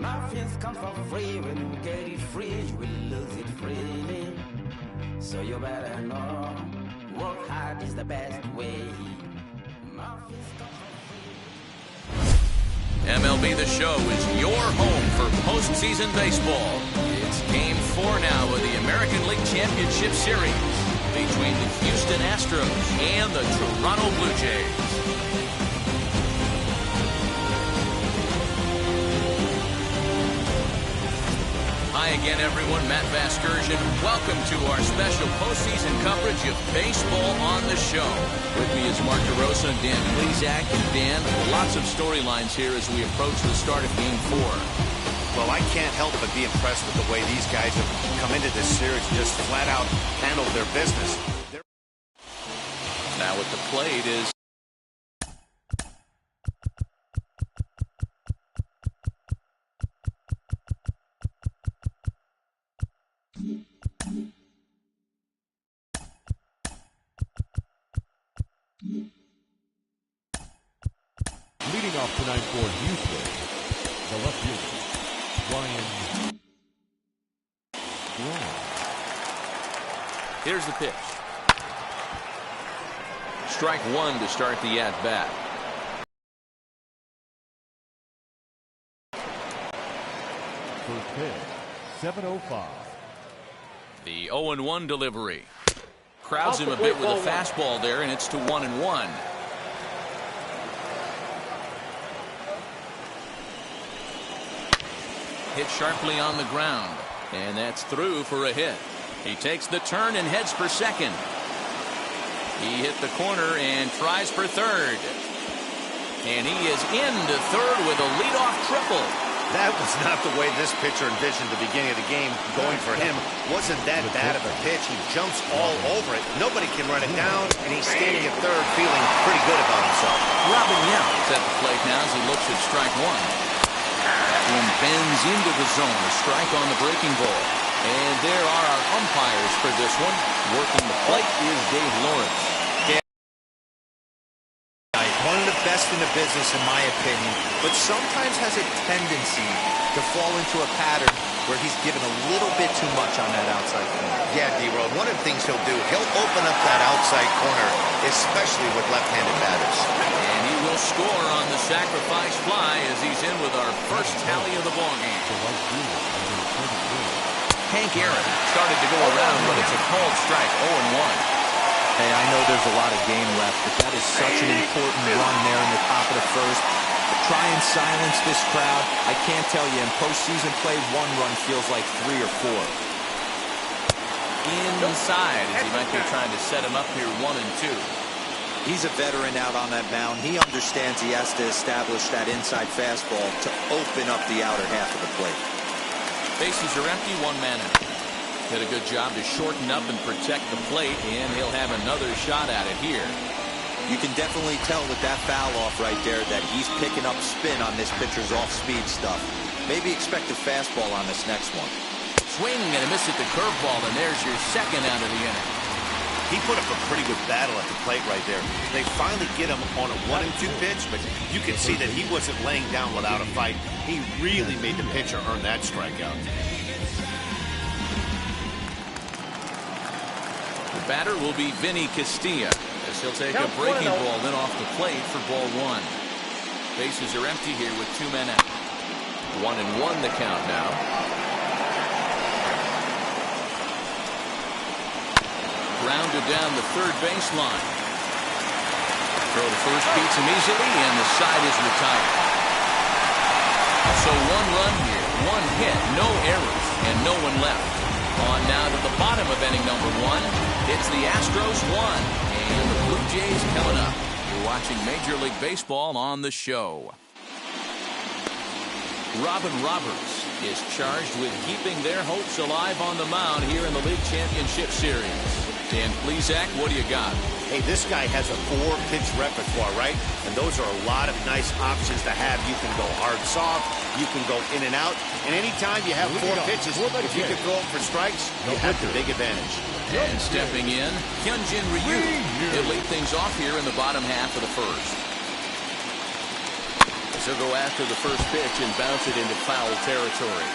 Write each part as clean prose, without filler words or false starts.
Muffins come for free. When you get it free, you will lose it freely. So you better know, work hard is the best way. Muffins come for free. MLB The Show is your home for postseason baseball. It's Game 4 now of the American League Championship Series between the Houston Astros and the Toronto Blue Jays. Hi again, everyone. Matt Vasgersian. Welcome to our special postseason coverage of baseball on the show. With me is Mark DeRosa, Dan Plesac, and Dan. Lots of storylines here as we approach the start of Game 4. Well, I can't help but be impressed with the way these guys have come into this series and just flat out handled their business. Now at the plate is leading off tonight for Houston, the left fielder, Ryan. Here's the pitch. Strike one to start the at-bat. First pitch, 7:05. The 0-1 delivery. Crowds him a bit with a fastball there, and it's to 1-1. Hit sharply on the ground, and that's through for a hit. He takes the turn and heads for second. He hit the corner and tries for third. And he is into third with a leadoff triple. That was not the way this pitcher envisioned the beginning of the game going for him. Wasn't that bad of a pitch. He jumps all over it. Nobody can run it down, and he's standing at third feeling pretty good about himself. Robin Young is at the plate now as he looks at strike one. That one bends into the zone. A strike on the breaking ball. And there are our umpires for this one. Working the plate is Dave Lawrence. One of the best in the business, in my opinion, but sometimes has a tendency to fall into a pattern where he's given a little bit too much on that outside corner. Yeah, D-Road, one of the things he'll do, he'll open up that outside corner, especially with left-handed batters. And he will score on the sacrifice fly as he's in with our first tally of the ballgame. Hank Aaron started to go around, but it's a called strike, 0-1. Hey, I know there's a lot of game left, but that is such an important run there in the top of the first. Try and silence this crowd. I can't tell you, in postseason play, one run feels like 3 or 4. Inside, as he might be trying to set him up here, 1 and 2. He's a veteran out on that mound. He understands he has to establish that inside fastball to open up the outer half of the plate. Bases are empty, 1 man out. Did a good job to shorten up and protect the plate, and he'll have another shot at it here. You can definitely tell with that foul off right there that he's picking up spin on this pitcher's off-speed stuff. Maybe expect a fastball on this next one. Swing and a miss at the curveball, and there's your second out of the inning. He put up a pretty good battle at the plate right there. They finally get him on a 1-2 pitch, but you can see that he wasn't laying down without a fight. He really made the pitcher earn that strikeout. The batter will be Vinny Castilla, as he'll take a breaking ball then off the plate for ball 1. Bases are empty here with 2 men out. 1-1 the count now. Grounded down the third baseline. Throw to first beats him easily, and the side is retired. So 1 run here, 1 hit, no errors, and no one left. On now to the bottom of inning number 1. It's the Astros 1 and the Blue Jays coming up. You're watching Major League Baseball on the show. Robin Roberts is charged with keeping their hopes alive on the mound here in the League Championship Series. Dan Plesac, what do you got? Hey, this guy has a 4-pitch repertoire, right? And those are a lot of nice options to have. You can go hard soft, you can go in and out, and anytime you have 4 pitches, if you can throw them for strikes, you have the big advantage. And stepping in, Hyunjin Ryu. He'll lead things off here in the bottom half of the first. He'll go after the first pitch and bounce it into foul territory.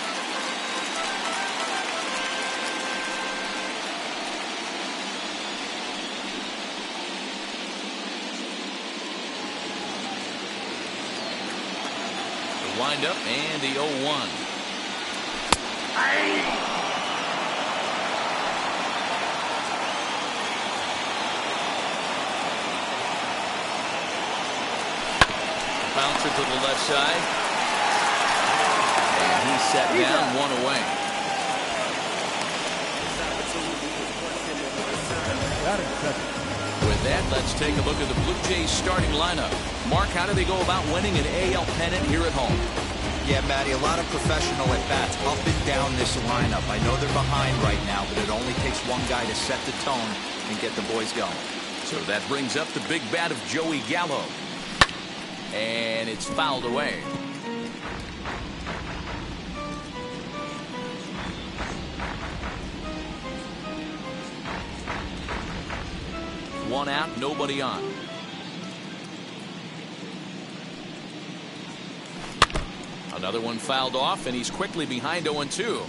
The windup and the 0-1. Bouncer to the left side. And he's set down, one away. With that, let's take a look at the Blue Jays starting lineup. Mark, how do they go about winning an AL pennant here at home? Yeah, Matty, a lot of professional at-bats up and down this lineup. I know they're behind right now, but it only takes one guy to set the tone and get the boys going. So that brings up the big bat of Joey Gallo. And it's fouled away. One out, nobody on. Another one fouled off, and he's quickly behind 0-2.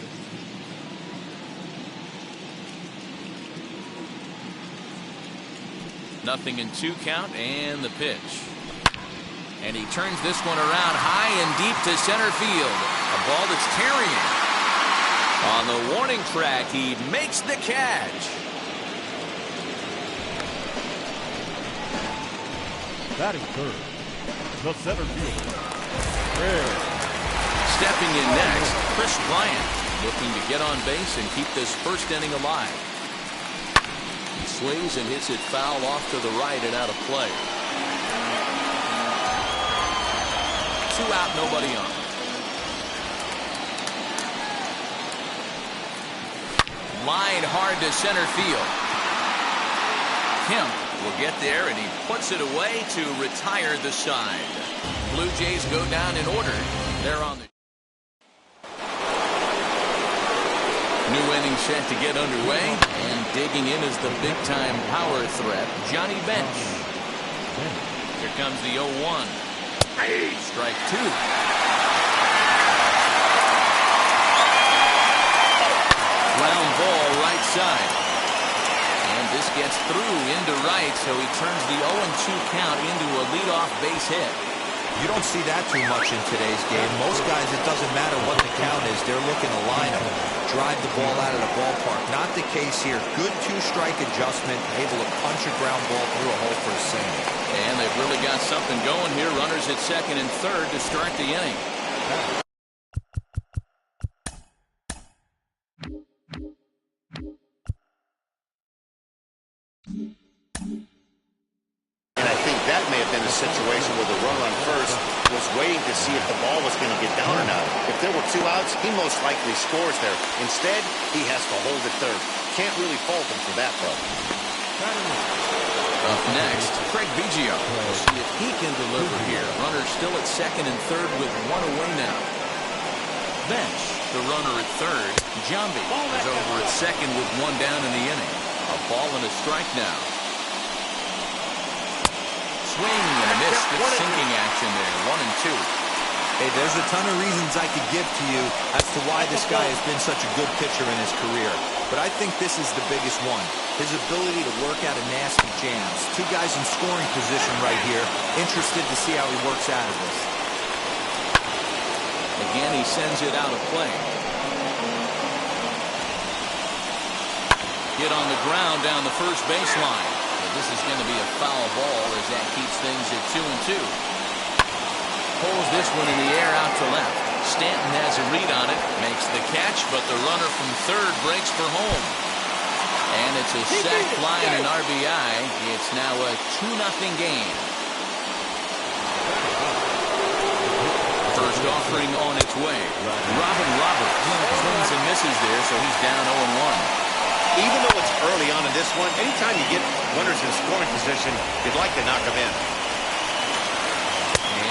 Nothing in 2 count, and the pitch. And he turns this one around high and deep to center field. A ball that's carrying. On the warning track, he makes the catch. Batting third, the center fielder, Rare. Stepping in next, Chris Bryant, looking to get on base and keep this first inning alive. He swings and hits it foul off to the right and out of play. 2 out, nobody on. Line hard to center field. Kemp will get there, and he puts it away to retire the side. Blue Jays go down in order. They're on the new inning set to get underway, and digging in is the big-time power threat, Johnny Bench. Here comes the 0-1. Strike 2. Ground ball right side. And this gets through into right, so he turns the 0-2 count into a leadoff base hit. You don't see that too much in today's game. Most guys, it doesn't matter what the count is. They're looking to line up, drive the ball out of the ballpark. Not the case here. Good 2-strike adjustment, able to punch a ground ball through a hole for a single. And they've really got something going here. Runners at second and third to start the inning. And I think that may have been a situation where the runner on first was waiting to see if the ball was going to get down or not. If there were 2 outs, he most likely scores there. Instead, he has to hold at third. Can't really fault him for that, though. Up next, Craig Biggio. We'll see if he can deliver here. Runner still at second and third with 1 away now. Bench, the runner at third. Jambi is over at second with 1 down in the inning. A ball and a strike now. Swing and a miss. Good sinking action there. 1-2. Hey, there's a ton of reasons I could give to you as to why this guy has been such a good pitcher in his career. But I think this is the biggest one. His ability to work out of nasty jams. 2 guys in scoring position right here. Interested to see how he works out of this. Again, he sends it out of play. Hit on the ground down the first baseline. This is going to be a foul ball as that keeps things at 2-2. Pulls this one in the air out to left. Stanton has a read on it, makes the catch, but the runner from third breaks for home. And it's a sac fly and an RBI. It's now a 2-0 game. First offering on its way. Robin Roberts swings and misses there, so he's down 0-1. Even though it's early on in this one, anytime you get runners in scoring position, you'd like to knock them in.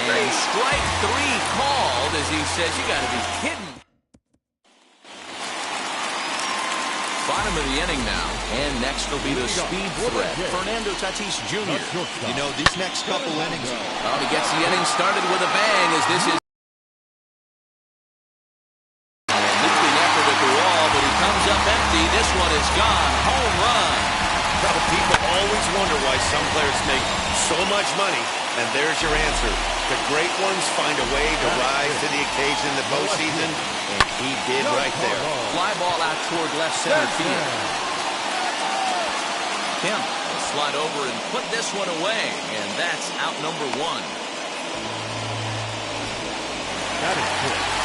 And strike 3 called as he says, you got to be kidding. 5 bottom of the inning now. And next will be the speed threat, Fernando Tatis Jr. You know, these next couple innings. Oh, he gets the inning started with a bang as this is leaping effort at the wall, but he comes up empty. This one is gone. Home run. Well, people always wonder why some players make so much money, and there's your answer. The great ones find a way to rise to the occasion in the postseason, and he did right there. Fly ball out toward left center field. Kim will slide over and put this one away, and that's out number one.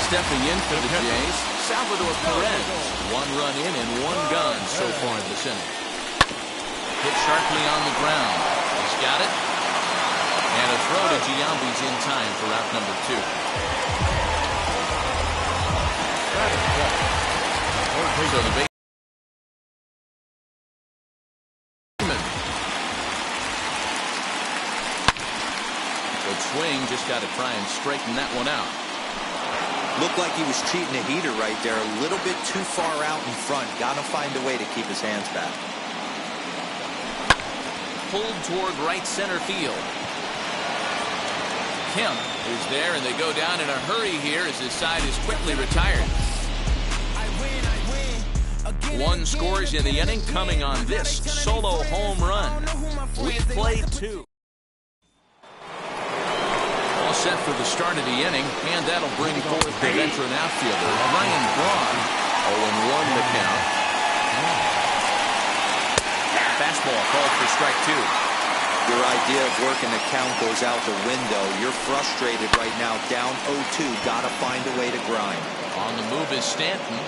Stepping in for the Jays, Salvador Perez. One run in and one gone so far in this inning. Hit sharply on the ground. He's got it. And a throw to Giambi's in time for out number two. So the base. Good swing. Just got to try and straighten that one out. Looked like he was cheating a heater right there. A little bit too far out in front. Got to find a way to keep his hands back. Pulled toward right center field. Kim is there, and they go down in a hurry here as his side is quickly retired. One scores in the inning, coming on this solo home run. We played two. All set for the start of the inning, and that'll bring forth the veteran outfielder, Ryan Braun. 0-1 the count. Fastball called for strike two. Your idea of working the count goes out the window. You're frustrated right now, down 0-2. Got to find a way to grind. On the move is Stanton.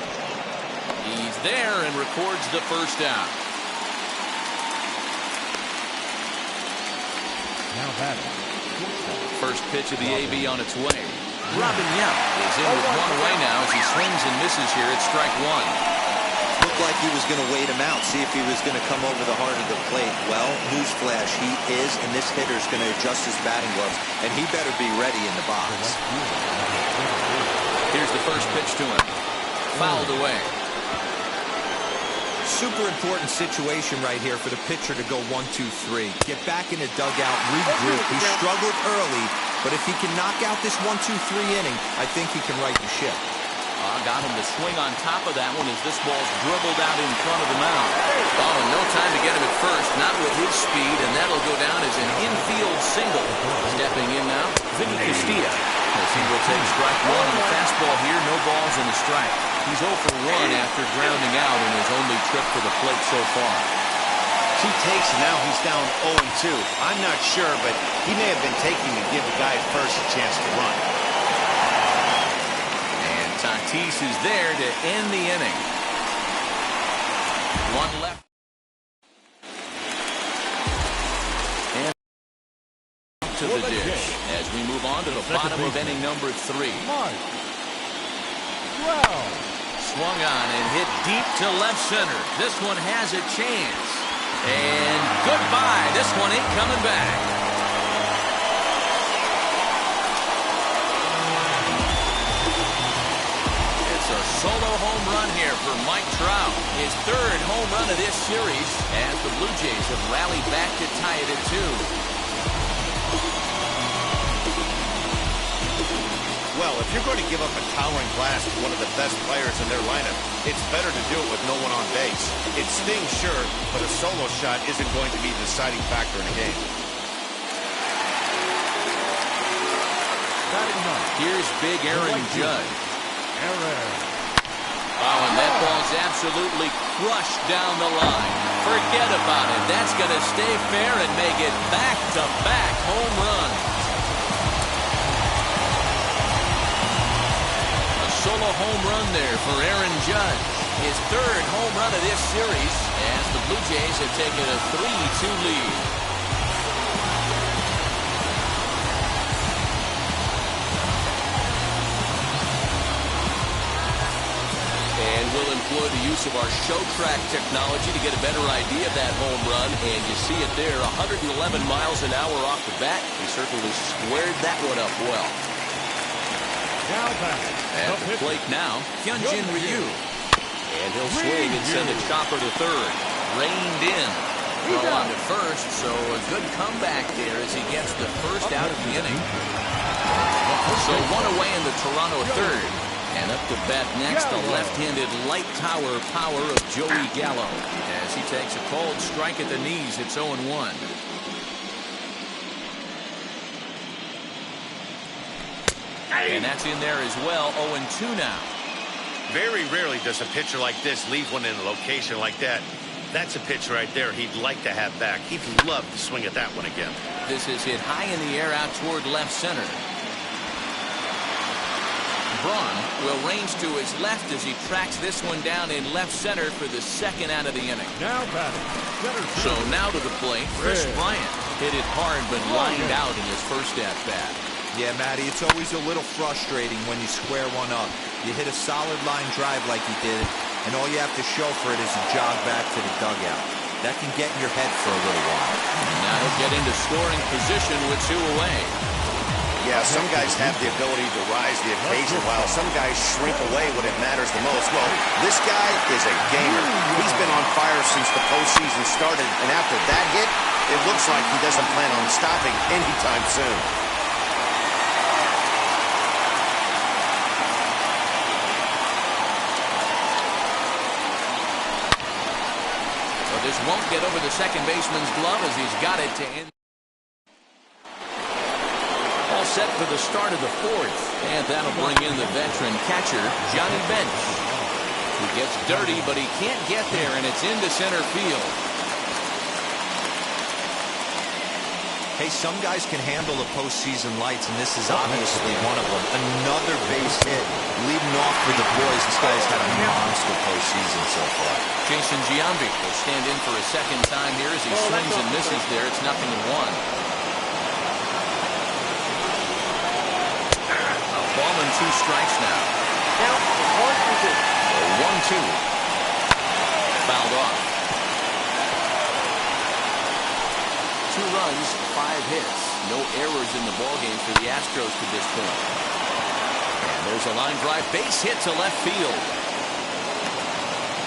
He's there and records the first out. Now batting. First pitch of the AB on its way. Robin Yount is in with one away now as he swings and misses here at strike one. Looked like he was going to wait him out, see if he was going to come over the heart of the plate. Well, newsflash, he is, and this hitter's going to adjust his batting gloves, and he better be ready in the box. Here's the first pitch to him. Fouled away. Super important situation right here for the pitcher to go 1-2-3. Get back in the dugout, regroup. He struggled early, but if he can knock out this 1-2-3 inning, I think he can right the ship. Got him to swing on top of that one as this ball's dribbled out in front of the mound. Oh, and no time to get him at first, not with his speed, and that'll go down as an infield single. Stepping in now, Vinny Castilla. As he will take strike one on the fastball here, no balls and a strike. He's 0 for 1 after grounding out in his only trip to the plate so far. 2 takes, and now he's down 0-2. I'm not sure, but he may have been taking to give the guy at first a chance to run. Tatis is there to end the inning. One left. And to the dish as we move on to the bottom of inning number 3. Swung on and hit deep to left center. This one has a chance. And goodbye. This one ain't coming back. A solo home run here for Mike Trout. His 3rd home run of this series as the Blue Jays have rallied back to tie it at 2. Well, if you're going to give up a towering blast to one of the best players in their lineup, it's better to do it with no one on base. It stings, sure, but a solo shot isn't going to be the deciding factor in a game. Here's big Aaron Judge. Oh, and that ball's absolutely crushed down the line. Forget about it. That's going to stay fair and make it back-to-back home runs. A solo home run there for Aaron Judge. His 3rd home run of this series as the Blue Jays have taken a 3-2 lead. We'll employ the use of our show track technology to get a better idea of that home run, and you see it there, 111 miles an hour off the bat. He certainly squared that one up well. At the plate now, Hyunjin Ryu. And he'll swing and send a chopper to third. Reined in. Throw on to first, so a good comeback there as he gets the first out of the inning. So one away in the Toronto third. And up to bat next, the left-handed light tower power of Joey Gallo. As he takes a cold strike at the knees, it's 0-1. And that's in there as well, 0-2 now. Very rarely does a pitcher like this leave one in a location like that. That's a pitch right there he'd like to have back. He'd love to swing at that one again. This is hit high in the air out toward left center. Braun will range to his left as he tracks this one down in left center for the second out of the inning. Now batting. So now to the plate, Chris Bryant. Hit it hard but lined out in his first at-bat. Yeah, Matty, it's always a little frustrating when you square one up. You hit a solid line drive like he did, and all you have to show for it is a jog back to the dugout. That can get in your head for a little while. Now he'll get into scoring position with 2 away. Yeah, some guys have the ability to rise the occasion while some guys shrink away when it matters the most. Well, this guy is a gamer. He's been on fire since the postseason started, and after that hit, it looks like he doesn't plan on stopping anytime soon. Well, this won't get over the second baseman's glove as he's got it to end. All set for the start of the fourth, and that'll bring in the veteran catcher, Johnny Bench. He gets dirty, but he can't get there, and it's into center field. Hey, some guys can handle the postseason lights, and this is obviously one of them. Another base hit, leading off for the boys. This guy's had a monster postseason so far. Jason Giambi will stand in for a second time here as he swings and misses there. It's 0-1. Ball and 2 strikes now. Count 1-2. Fouled off. 2 runs, 5 hits. No errors in the ballgame for the Astros to this point. And there's a line drive base hit to left field.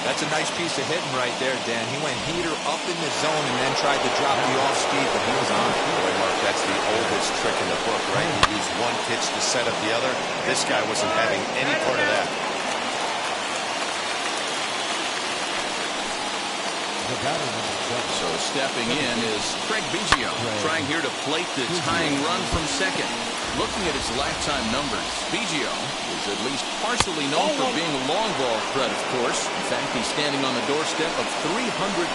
That's a nice piece of hitting right there, Dan. He went heater up in the zone and then tried to drop the off speed, but he was on it. Boy, Mark, that's the oldest trick in the book, right? You use one pitch to set up the other. This guy wasn't having any part of that. So stepping in is Craig Biggio, trying here to plate the tying run from second. Looking at his lifetime numbers, Biggio is at least partially known for being a long ball threat, of course. In fact, he's standing on the doorstep of 300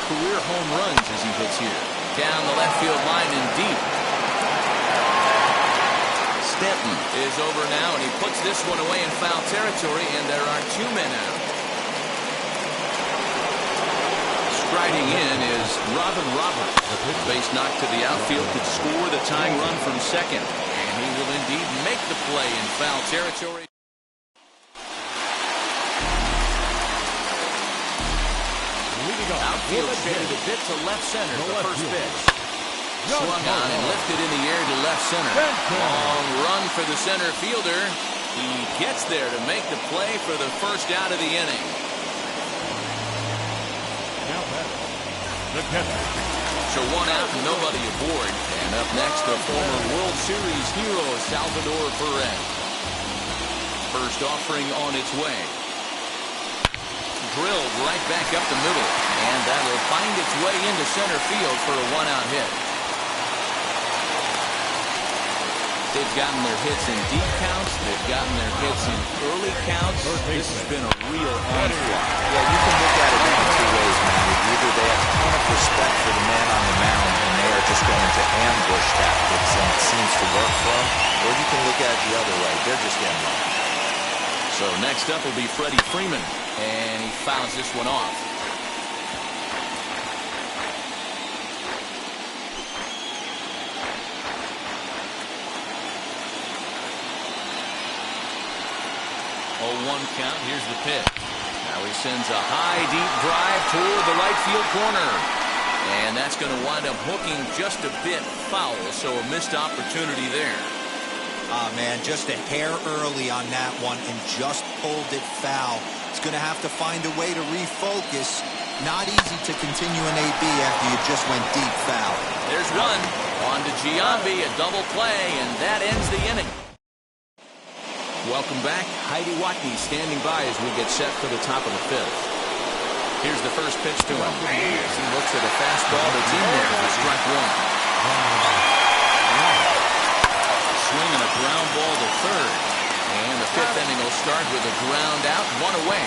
career home runs as he hits here. Down the left field line and deep. Stanton is over now, and he puts this one away in foul territory, and there are 2 men out. Striding in is Robin Roberts. The base knock to the outfield could score the tying run from second. And he will indeed make the play in foul territory. Outfield shaded a bit to left center. The first pitch. Swung on and lifted in the air to left center. Long run for the center fielder. He gets there to make the play for the first out of the inning. So 1 out and nobody aboard. And up next, the former World Series hero, Salvador Perez. First offering on its way. Drilled right back up the middle. And that'll find its way into center field for a 1-out hit. They've gotten their hits in deep counts. They've gotten their hits in early counts. This has been a real onslaught. Yeah, you can look at it one of 2 ways, man. Either they have a ton of respect for the man on the mound and they are just going to ambush tactics and it seems to work for them, or you can look at it the other way. They're just getting low. So next up will be Freddie Freeman, and he fouls this one off. One count. Here's the pitch. Now he sends a high, deep drive toward the right field corner. And that's going to wind up hooking just a bit foul, so a missed opportunity there. Ah, man, just a hair early on that one and just pulled it foul. It's going to have to find a way to refocus. Not easy to continue an AB after you just went deep foul. There's one. On to Giambi, a double play, and that ends the inning. Welcome back. Heidi Watney standing by as we get set for the top of the fifth. Here's the first pitch to him. As he looks at a fastball that's in there for strike one. Swing and a ground ball to third. And the fifth inning will start with a ground out, one away.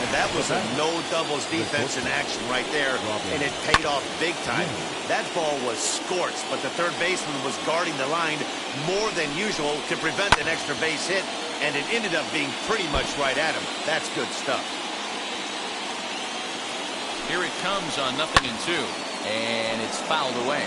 And that was a no doubles defense in action right there, and it paid off big time. That ball was scorched, but the third baseman was guarding the line more than usual to prevent an extra base hit, and it ended up being pretty much right at him. That's good stuff. Here it comes on 0-2, and it's fouled away.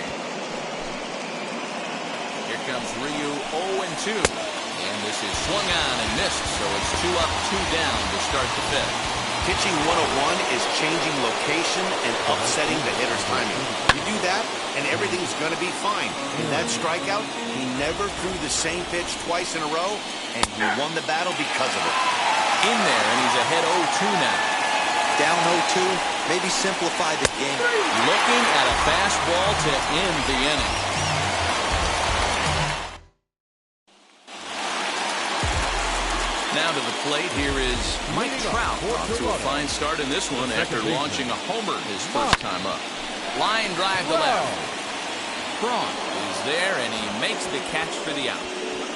Here comes Ryu 0-2, and this is swung on and missed, so it's 2 up, 2 down to start the fifth. Pitching 101 is changing location and upsetting the hitter's timing. You do that, and everything's going to be fine. In that strikeout, he never threw the same pitch twice in a row, and he won the battle because of it. In there, and he's ahead 0-2 now. Down 0-2, maybe simplify the game. Looking at a fastball to end the inning. Now to the plate, here is Mike Trout, off to a fine start in this one after launching a homer his first time up. Line drive to left. Braun is there, and he makes the catch for the out.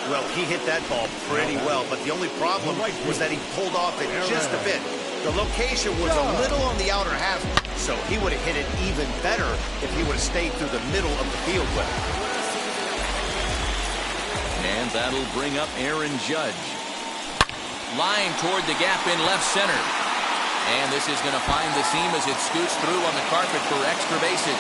Well, he hit that ball pretty well, but the only problem was that he pulled off it just a bit. The location was a little on the outer half, so he would have hit it even better if he would have stayed through the middle of the field with it. And that'll bring up Aaron Judge. Line toward the gap in left center. And this is going to find the seam as it scoots through on the carpet for extra bases.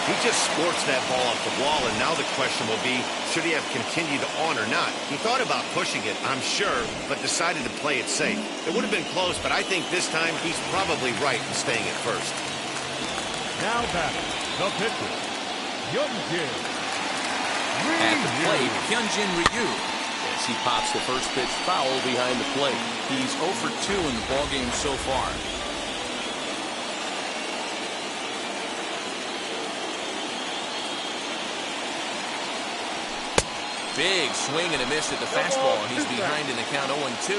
He just scorched that ball off the wall, and now the question will be, should he have continued on or not? He thought about pushing it, I'm sure, but decided to play it safe. It would have been close, but I think this time he's probably right in staying at first. Now batting, the pitcher, Hyunjin Ryu. At the plate, Hyunjin Ryu. As he pops the first pitch foul behind the plate. He's 0 for 2 in the ballgame so far. Big swing and a miss at the fastball, and he's behind in the count 0-2.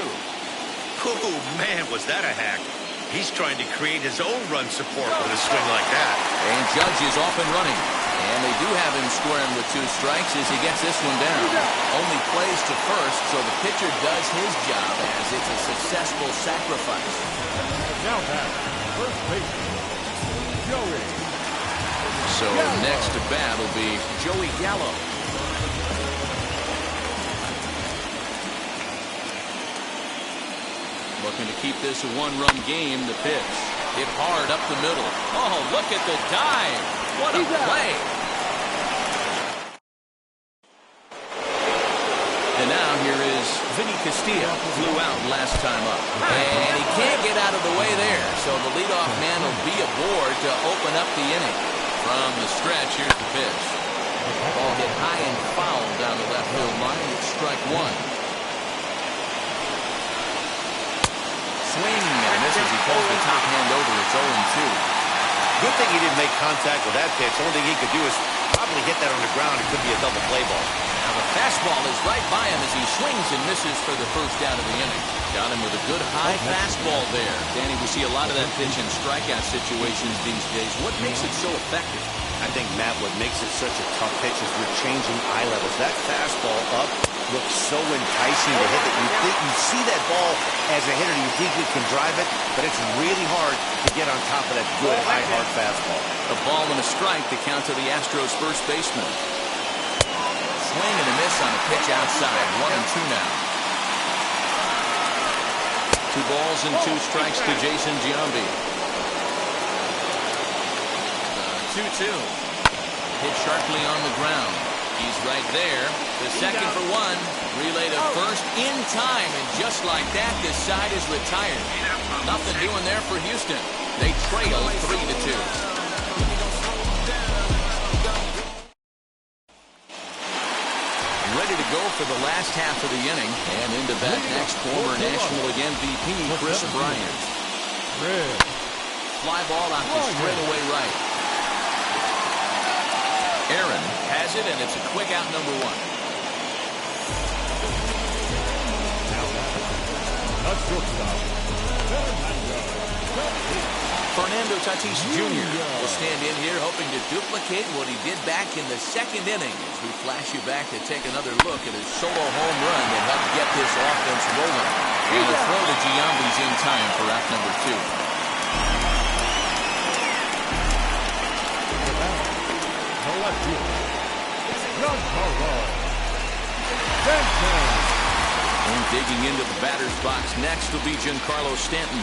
Oh, man, was that a hack. He's trying to create his own run support with a swing like that. And Judge is off and running. And they do have him squaring with 2 strikes as he gets this one down. Only plays to first, so the pitcher does his job as it's a successful sacrifice. Now back, first baseman, Joey. So next to bat will be Joey Gallo. Looking to keep this a 1-run game. The pitch hit hard up the middle. Oh, look at the dive. What a play. And now here is Vinny Castilla. Flew out last time up. And he can't get out of the way there. So the leadoff man will be aboard to open up the inning. From the stretch, here's the pitch. Ball hit high and foul down the left field line. It's strike 1. Swing and a miss as he pulls the top hand over. It's 0-2. Good thing he didn't make contact with that pitch. Only thing he could do is probably hit that on the ground. It could be a double play ball. Now the fastball is right by him as he swings and misses for the first out of the inning. Got him with a good high fastball there. Danny, we see a lot of that pitch in strikeout situations these days. What makes it so effective? I think, Matt, what makes it such a tough pitch is you're changing eye levels. That fastball up looks so enticing to hit that you think you see that ball as a hitter, you think you can drive it, but it's really hard to get on top of that good high hard fastball. A ball and a strike to count to the Astros first baseman. Swing and a miss on a pitch outside. 1-2 now. 2 balls and 2 strikes to Jason Giambi. 2-2. Hit sharply on the ground. He's right there. The second for 1. Relay to first in time. And just like that, this side is retired. Nothing doing there for Houston. They trail 3-2. ready to go for the last half of the inning. And into bat next, former National League MVP Chris Bryant. Fly ball out to straightaway right. Aaron has it, and it's a quick out, number one. Fernando Tatis Jr. will stand in here hoping to duplicate what he did back in the second inning as we flash you back to take another look at his solo home run that helped get this offense rolling. And the throw to Giambi's in time for out number two. And digging into the batter's box next will be Giancarlo Stanton.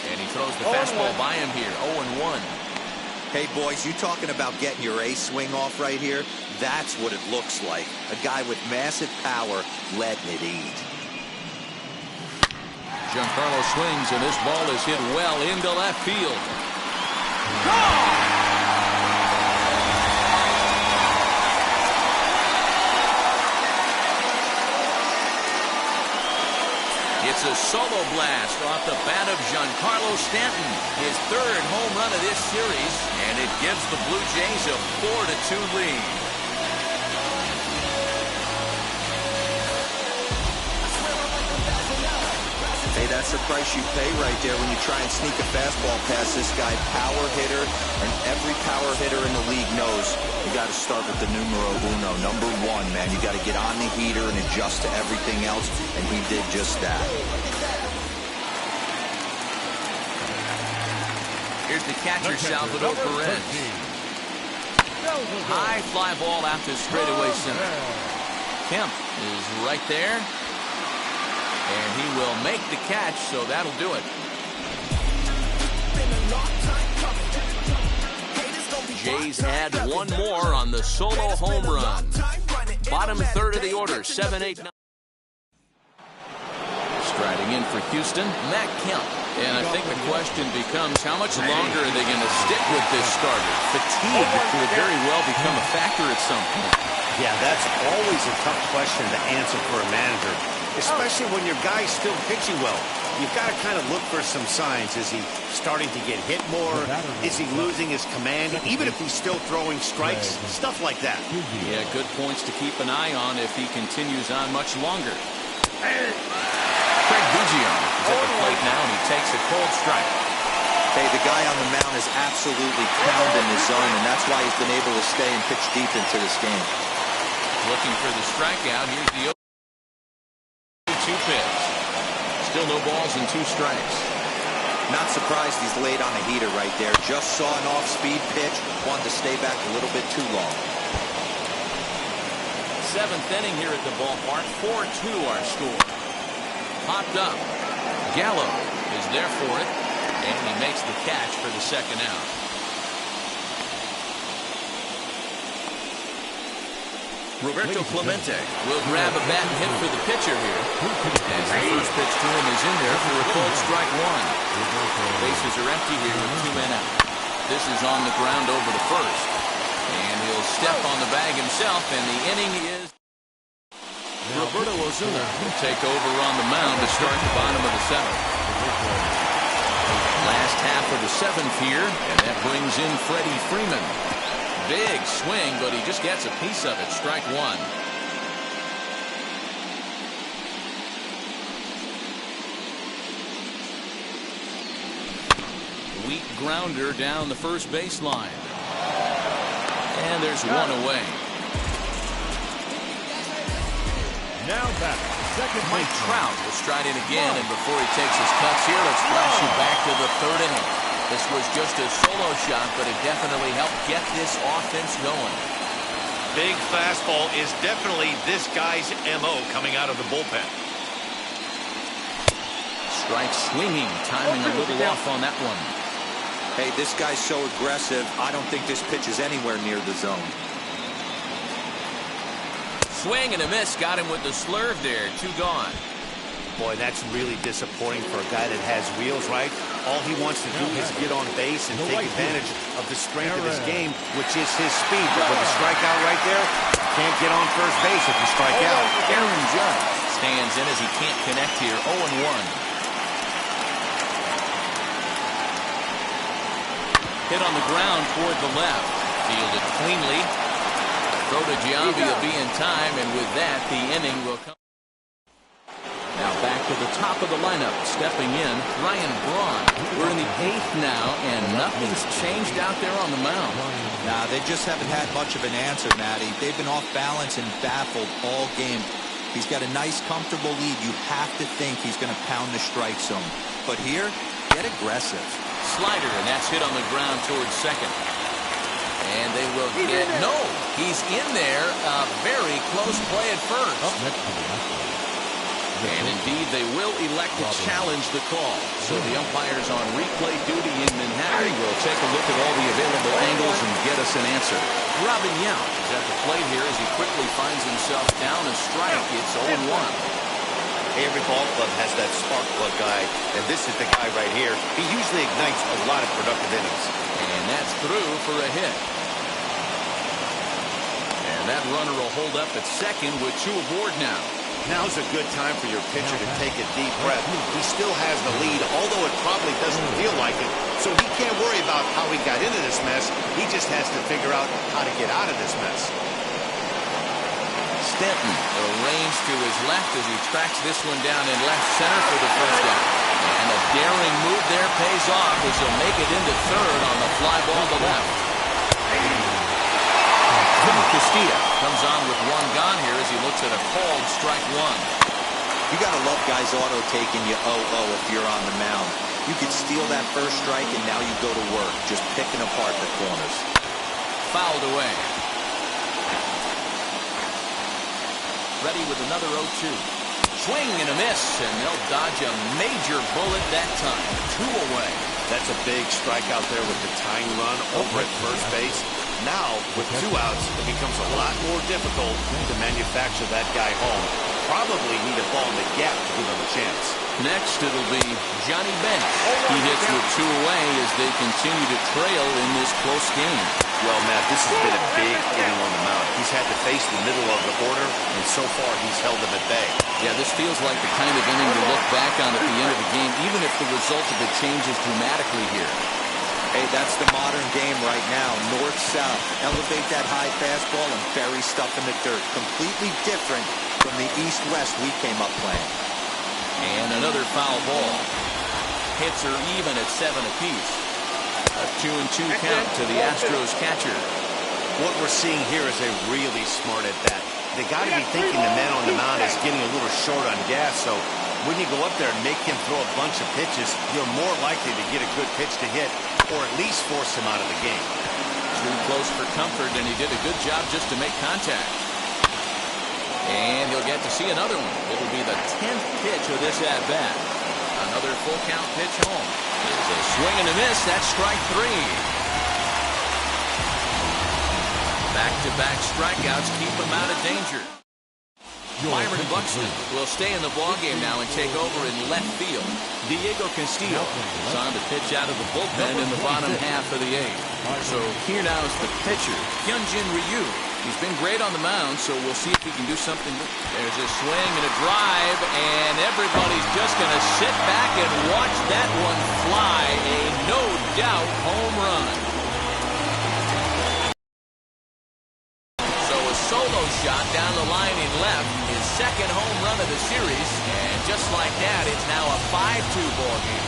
And he throws the fastball by him here, 0-1. Hey, boys, you talking about getting your ace swing off right here? That's what it looks like. A guy with massive power letting it eat. Giancarlo swings, and this ball is hit well into left field. Gone! It's a solo blast off the bat of Giancarlo Stanton, his third home run of this series, and it gives the Blue Jays a 4-2 lead. Hey, that's the price you pay right there when you try and sneak a fastball past this guy. Power hitter, and every power hitter in the league knows you got to start with the numero uno, number one, man. You got to get on the heater and adjust to everything else, and he did just that. Here's the catcher, Salvador Perez. High fly ball out to straightaway center. Kemp is right there. And he will make the catch, so that'll do it. Jays add one more on the solo home run. Bottom third of the order, 7-8-9. Striding in for Houston, Matt Kemp. And I think the question becomes, how much longer are they going to stick with this starter? Fatigue could very well become a factor at some point. Yeah, that's always a tough question to answer for a manager, especially when your guy's still pitching well. You've got to kind of look for some signs. Is he starting to get hit more? Is he losing his command? Even if he's still throwing strikes, stuff like that. Yeah, good points to keep an eye on if he continues on much longer. Craig Biggio is at the plate now, and he takes a cold strike. Hey, the guy on the mound is absolutely pounding his zone, and that's why he's been able to stay and pitch deep into this game. Looking for the strikeout. Here's the 0-2 pitch. Still no balls and 2 strikes. Not surprised he's laid on a heater right there. Just saw an off-speed pitch. Wanted to stay back a little bit too long. 7th inning here at the ballpark. 4-2 our score. Popped up. Gallo is there for it. And he makes the catch for the second out. Roberto Clemente will grab a bat and hit for the pitcher here. As the first pitch to him is in there for a cold strike one. Bases are empty here with 2 men out. This is on the ground over to first. And he'll step on the bag himself, and the inning is... Roberto Osuna will take over on the mound to start the bottom of the 7th. Last half of the 7th here, and that brings in Freddie Freeman. Big swing, but he just gets a piece of it. Strike one. Weak grounder down the first baseline. And there's one away. Now back. Mike Trout will stride in again, and before he takes his cuts here, let's flash you back to the 3rd inning. This was just a solo shot, but it definitely helped get this offense going. Big fastball is definitely this guy's MO coming out of the bullpen. Strike swinging, timing a little off on that one. Hey, this guy's so aggressive, I don't think this pitch is anywhere near the zone. Swing and a miss, got him with the slurve there, 2 gone. Boy, that's really disappointing for a guy that has wheels, right? All he wants to do is get on base and take advantage of the strength of his game, which is his speed. But with a strikeout right there, can't get on first base if you strike out. Aaron Judge stands in as he can't connect here. 0-1. Hit on the ground toward the left. Fielded cleanly. Throw to Giambi will be in time, and with that, the inning will come. Now back to the top of the lineup, stepping in, Ryan Braun. We're in the 8th now, and nothing's changed out there on the mound. Nah, they just haven't had much of an answer, Matty. They've been off balance and baffled all game. He's got a nice, comfortable lead. You have to think he's going to pound the strike zone. But here, get aggressive. Slider, and that's hit on the ground towards second. And they will get, no, he's in there. A very close play at first. And indeed, they will elect to challenge the call. So the umpires on replay duty in Manhattan will take a look at all the available angles and get us an answer. Robin Yount is at the plate here as he quickly finds himself down a strike. It's 0-1. Every ball club has that spark plug guy, and this is the guy right here. He usually ignites a lot of productive innings. And that's through for a hit. And that runner will hold up at second with 2 aboard now. Now's a good time for your pitcher to take a deep breath. He still has the lead, although it probably doesn't feel like it. So he can't worry about how he got into this mess. He just has to figure out how to get out of this mess. Stanton arranged to his left as he tracks this one down in left center for the first down. And a daring move there pays off as he'll make it into third on the fly ball to left. Castillo comes on with 1 gone here as he looks at a called strike 1. You got to love guys auto-taking you 0-0 if you're on the mound. You could steal that first strike, and now you go to work, just picking apart the corners. Fouled away. Ready with another 0-2. Swing and a miss, and they'll dodge a major bullet that time. 2 away. That's a big strikeout there with the tying run over at first base. Now, with 2 outs, it becomes a lot more difficult to manufacture that guy home. Probably need a ball in the gap to give him a chance. Next, it'll be Johnny Bench. He hits with 2 away as they continue to trail in this close game. Well, Matt, this has been a big inning on the mound. He's had to face the middle of the order, and so far he's held them at bay. Yeah, this feels like the kind of inning to look back on at the end of the game, even if the result of it changes dramatically here. Hey, that's the modern game right now. North-south. Elevate that high fastball and bury stuff in the dirt. Completely different from the east-west we came up playing. And another foul ball. Hits are even at 7 apiece. A 2-2 count to the Astros catcher. What we're seeing here is a really smart at-bat. They got to be thinking the man on the mound is getting a little short on gas, so when you go up there and make him throw a bunch of pitches, you're more likely to get a good pitch to hit, or at least force him out of the game. Too close for comfort, and he did a good job just to make contact. And he'll get to see another one. It'll be the 10th pitch of this at-bat. Another full count pitch home. It's a swing and a miss. That's strike 3. Back-to-back strikeouts keep him out of danger. Byron Buxton will stay in the ballgame now and take over in left field. Diego Castillo is on to pitch out of the bullpen in the bottom half of the 8th. So here now is the pitcher, Hyunjin Ryu. He's been great on the mound, so we'll see if he can do something. There's a swing and a drive, and everybody's just going to sit back and watch that one fly. A no-doubt home run. Solo shot down the line in left, his second home run of the series, and just like that, it's now a 5-2 ball game.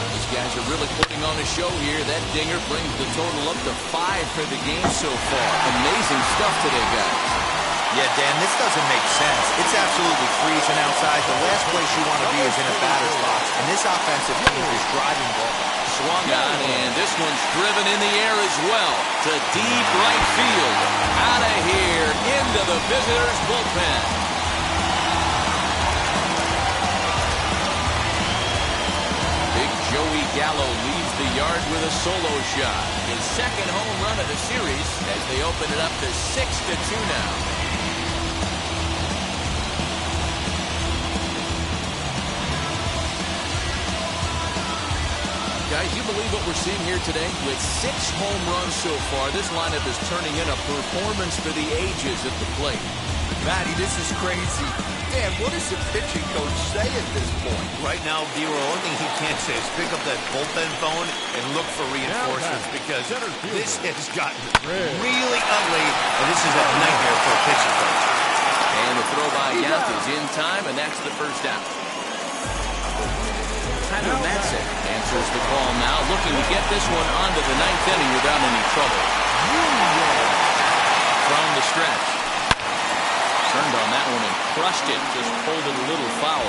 These guys are really putting on a show here. That dinger brings the total up to 5 for the game so far. Amazing stuff today, guys. Yeah, Dan, this doesn't make sense. It's absolutely freezing outside. The last place you want to be is in a batter's box, and this offensive team is driving ball. Swung on, and this one's driven in the air as well to deep right field. Out of here, into the visitors' bullpen. Big Joey Gallo leaves the yard with with a solo shot. His second home run of the series as they open it up to 6-2 now. Guys, you believe what we're seeing here today? With 6 home runs so far, this lineup is turning in a performance for the ages at the plate. Matty, this is crazy. Dan, what does the pitching coach say at this point? Right now, the only thing he can't say is pick up that bullpen phone and look for reinforcements because this has gotten really ugly, and this is a nightmare for a pitching coach. And the throw by Yount is in time, and that's the first out. Tyler Matzik answers the call now, looking to get this one onto the 9th inning without any trouble. From the stretch. Turned on that one and crushed it. Just pulled it a little foul.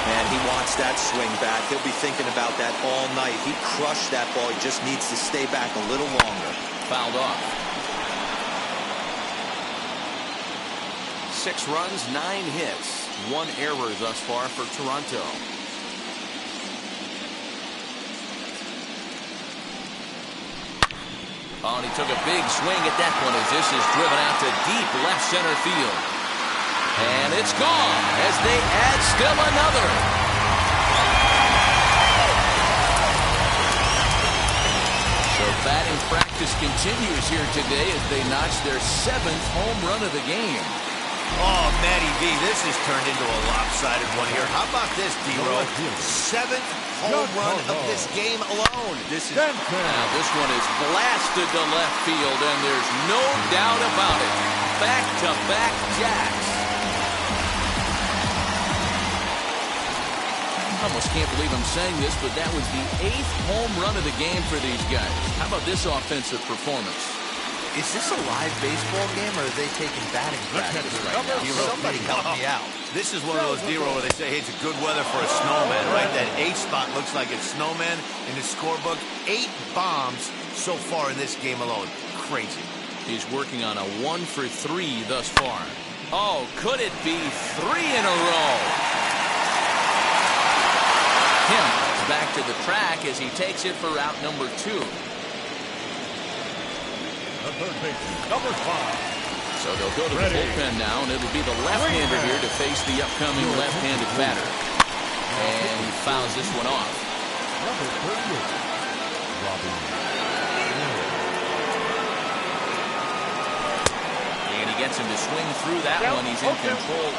Man, he wants that swing back. He'll be thinking about that all night. He crushed that ball. He just needs to stay back a little longer. Fouled off. 6 runs, 9 hits. 1 error thus far for Toronto. Oh, and he took a big swing at that one as this is driven out to deep left center field. And it's gone as they add still another. So batting practice continues here today as they notch their 7th home run of the game. Oh, Matty V, this has turned into a lopsided one here. How about this, D-Row? 7th home run of this game alone. Now, this one is blasted to left field, and there's no doubt about it. Back-to-back jacks. I almost can't believe I'm saying this, but that was the 8th home run of the game for these guys. How about this offensive performance? Is this a live baseball game, or are they taking batting practice right now? Somebody help me out. This is one of those D-Row where they say, hey, it's good weather for a snowman, right? That 8 spot looks like it's snowman in the scorebook. 8 bombs so far in this game alone. Crazy. He's working on a 1 for 3 thus far. Oh, could it be 3 in a row? Him back to the track as he takes it for route number 2. The third baseman, number 5. So they'll go to the bullpen now, and it'll be the left-hander here to face the upcoming left-handed batter. And he fouls this one off. Number 38, Robbie. And he gets him to swing through that one. He's in control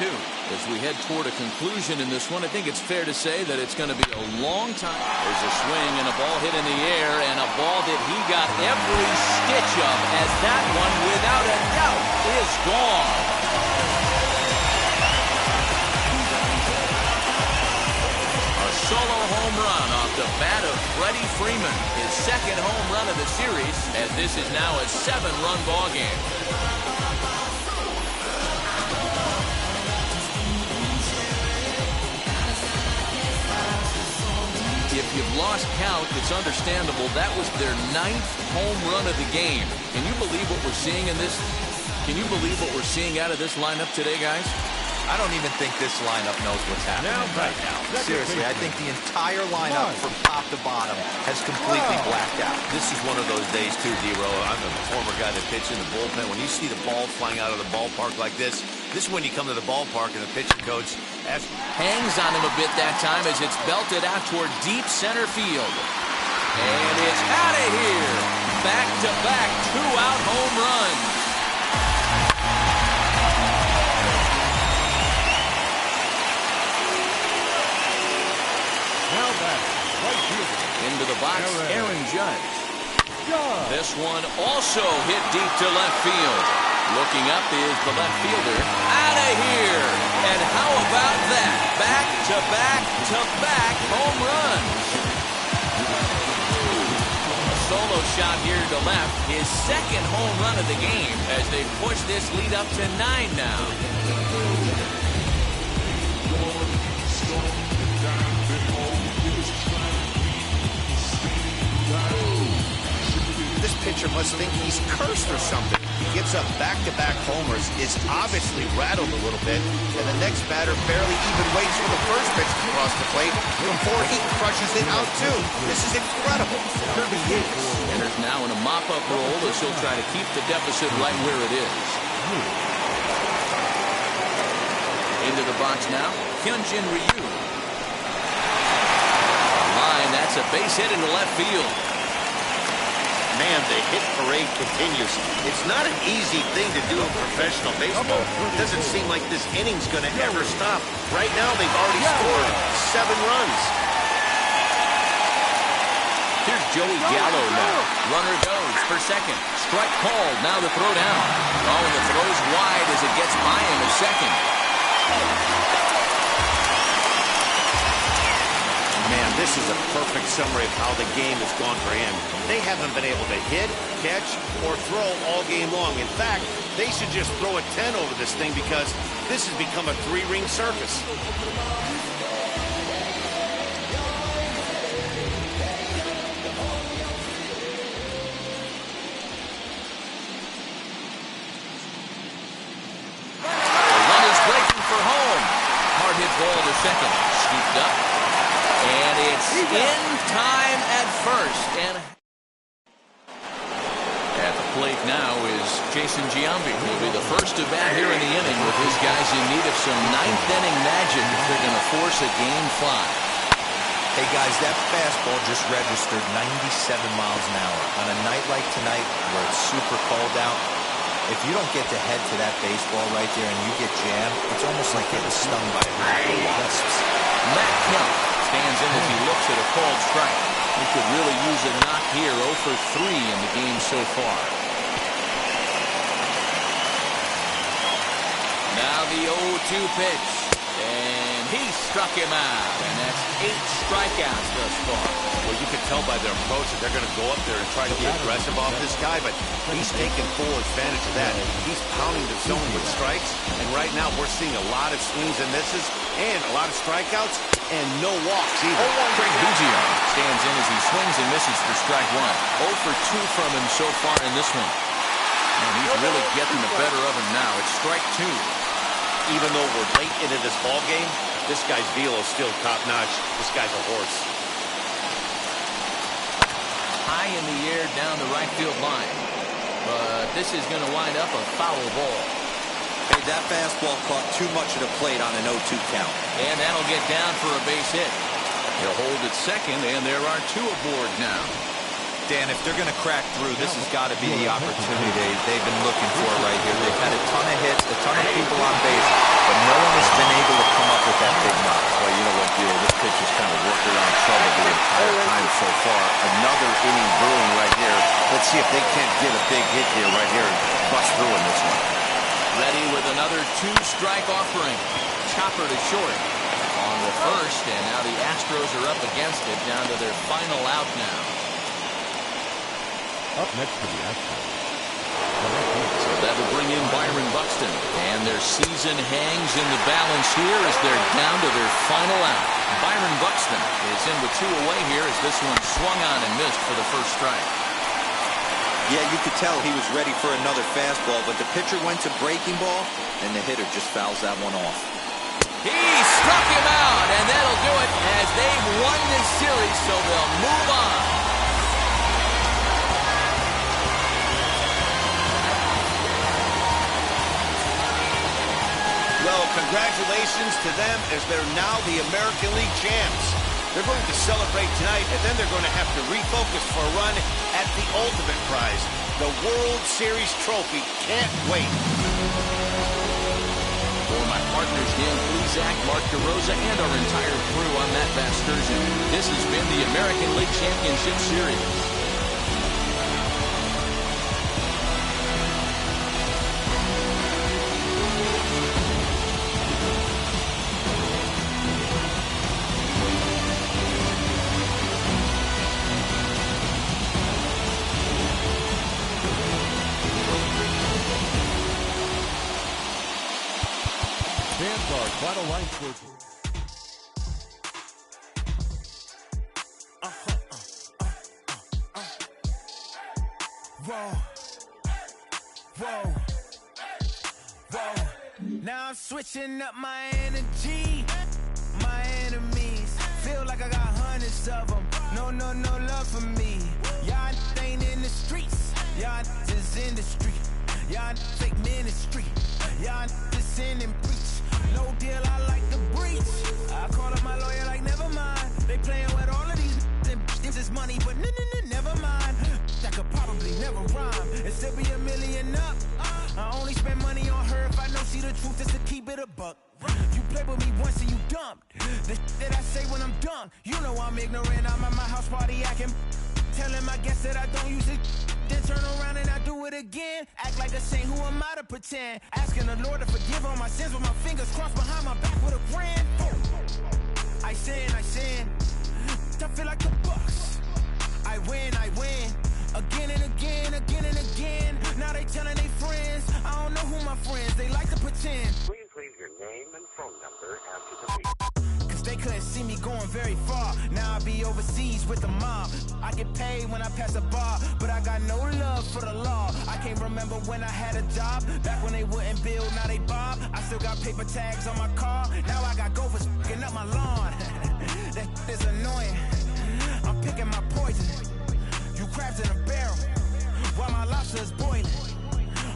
0-2. As we head toward a conclusion in this one, I think it's fair to say that it's going to be a long time. There's a swing and a ball hit in the air, and a ball that he got every stitch of, as that one, without a doubt, is gone. A solo home run off the bat of Freddie Freeman, his 2nd home run of the series, as this is now a 7-run ball game. If you've lost count, it's understandable. That was their 9th home run of the game. Can you believe what we're seeing in this? Can you believe what we're seeing out of this lineup today, guys? I don't even think this lineup knows what's happening right now. Seriously, I think the entire lineup from top to bottom has completely blacked out. This is one of those days, too, D-Row. I'm a former guy that pitched in the bullpen. When you see the ball flying out of the ballpark like this is when you come to the ballpark and the pitching coach hangs on him a bit that time as it's belted out toward deep center field. And it's out of here. Back-to-back 2-out home runs. Now back, right fielder. Into the box, Aaron Judge. This one also hit deep to left field. Looking up is the left fielder. Out of here. And how about that? Back-to-back home runs. A solo shot here to left. His 2nd home run of the game as they push this lead up to 9 now. This pitcher must think he's cursed or something. he gives up back-to-back homers, is obviously rattled a little bit, and the next batter barely even waits for the first pitch to cross the plate before he crushes it out too. This is incredible. Kirby Yates. And there's now in a mop-up role as he'll try to keep the deficit right where it is. Into the box now, Hyunjin Ryu. Line, that's a base hit into left field. Man, the hit parade continues. It's not an easy thing to do in professional baseball. It doesn't seem like this inning's going to ever stop. Right now, they've already scored 7 runs. Here's Joey Gallo now. Runner goes for second. Strike called. Now the throw down. Oh, and the throw's wide as it gets by him at second. Man, this is a perfect summary of how the game has gone for him. They haven't been able to hit, catch, or throw all game long. In fact, they should just throw a 10 over this thing because this has become a 3-ring circus. The runner's breaking for home. Hard hit ball to second. Scooped up. And it's in time at first. And at the plate now is Jason Giambi. He'll be the first to bat here in the inning with his guys in need of some 9th-inning magic if they're going to force a Game 5. Hey, guys, that fastball just registered 97 miles an hour. On a night like tonight where it's super cold out, if you don't get to head to that baseball right there and you get jammed, it's almost like getting stung by wasps. Matt Kemp stands in as he looks at a called strike. He could really use a knock here. 0 for 3 in the game so far. Now the 0-2 pitch. And he struck him out. And that's 8 strikeouts thus far. Well, you can tell by their approach that they're going to go up there and try to be aggressive off this guy, but he's taking full advantage of that. He's pounding the zone with strikes, and right now we're seeing a lot of swings and misses and a lot of strikeouts and no walks either. Craig Biggio stands in as he swings and misses for strike 1. 0 for 2 from him so far in this one. And he's really getting the better of him now. It's strike 2. Even though we're late into this ball game, this guy's velo is still top-notch. This guy's a horse. High in the air down the right field line. But this is going to wind up a foul ball. Hey, that fastball caught too much of the plate on an 0-2 count. And that'll get down for a base hit. He'll hold at second, and there are 2 aboard now. Dan, if they're going to crack through, this has got to be the opportunity they've been looking for right here. They've had a ton of hits, a ton of people on base, but no one has been able to come up with that big knock. Well, you know what, Buell? This pitch has kind of worked around trouble the entire time so far. Another inning brewing right here. Let's see if they can't get a big hit here right here and bust through in this one. Ready with another 2-strike offering. Chopper to short on the first, and now the Astros are up against it, down to their final out now. Up next for the Astros. So that'll bring in Byron Buxton, and their season hangs in the balance here as they're down to their final out. Byron Buxton is in with 2 away here as this one swung on and missed for the first strike. Yeah, you could tell he was ready for another fastball, but the pitcher went to breaking ball, and the hitter just fouls that one off. He struck him out, and that'll do it as they've won this series, so they'll move on. Well, congratulations to them as they're now the American League champs. They're going to celebrate tonight, and then they're going to have to refocus for a run at the ultimate prize, the World Series trophy. Can't wait. For my partners, Dan Plesac, Mark DeRosa, and our entire crew, I'm Matt Vasgersian. This has been the American League Championship Series. Fans are final line towards. Whoa, whoa. Now I'm switching up my energy. My enemies feel like I got hundreds of them. No love for me. Y'all ain't in the streets. Y'all just in the street. Y'all fake ministry. Y'all just sin and preach. No deal, I like the breach. I call up my lawyer like, never mind. They playing with all of these and this is money, but never mind. That could probably never rhyme and still be a million up. I only spend money on her if I know she the truth is to keep it a buck. You play with me once and you dumped. The that I say when I'm done. You know I'm ignorant, I'm at my house party acting. Telling my guests that I don't use it. Then turn around and I do it again. Act like a saint, who am I to pretend? Asking the Lord to forgive all my sins with my fingers crossed behind my back with a grin. I sin. I feel like the Bucks. I win. Again and again. Now they telling their friends. I don't know who my friends, they like to pretend. Please leave your name and phone number after the beep. Cause they couldn't see me going very far. Now I be overseas with the mob. I get paid when I pass a bar, but I got no love for the law. I can't remember when I had a job. Back when they wouldn't build, now they bob. I still got paper tags on my car. Now I got gophers f***ing up my lawn. That is annoying. I'm picking my poison. You crabs in a barrel, while my lobster is boiling.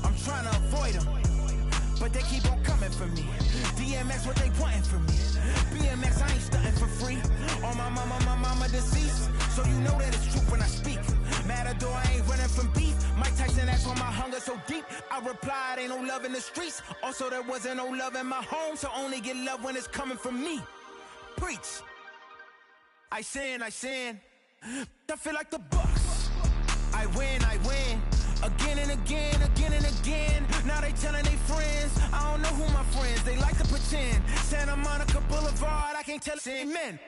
I'm trying to avoid them, but they keep on coming for me. DMX, what they wanting from me? BMX, I ain't stunting for free. On my mama deceased, so you know that it's true when I speak. Matador, I ain't running from beef. Mike Tyson asked why my hunger so deep. I replied, ain't no love in the streets. Also, there wasn't no love in my home, so only get love when it's coming from me. Preach. I sin. I feel like the Bucks. I win. Again and again. Now they telling their friends. I don't know who my friends, they like to pretend. Santa Monica Boulevard, I can't tell amen.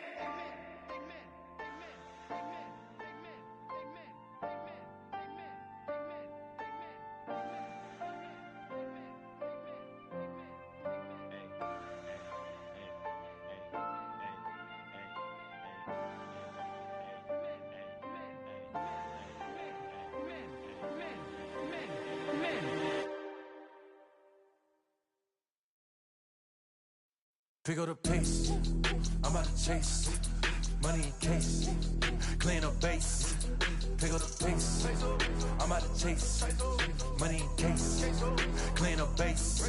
Pick up the pace, I'm out to chase, money in case, clean up base. Pick up the pace, I'm out to chase, money in case, clean up base.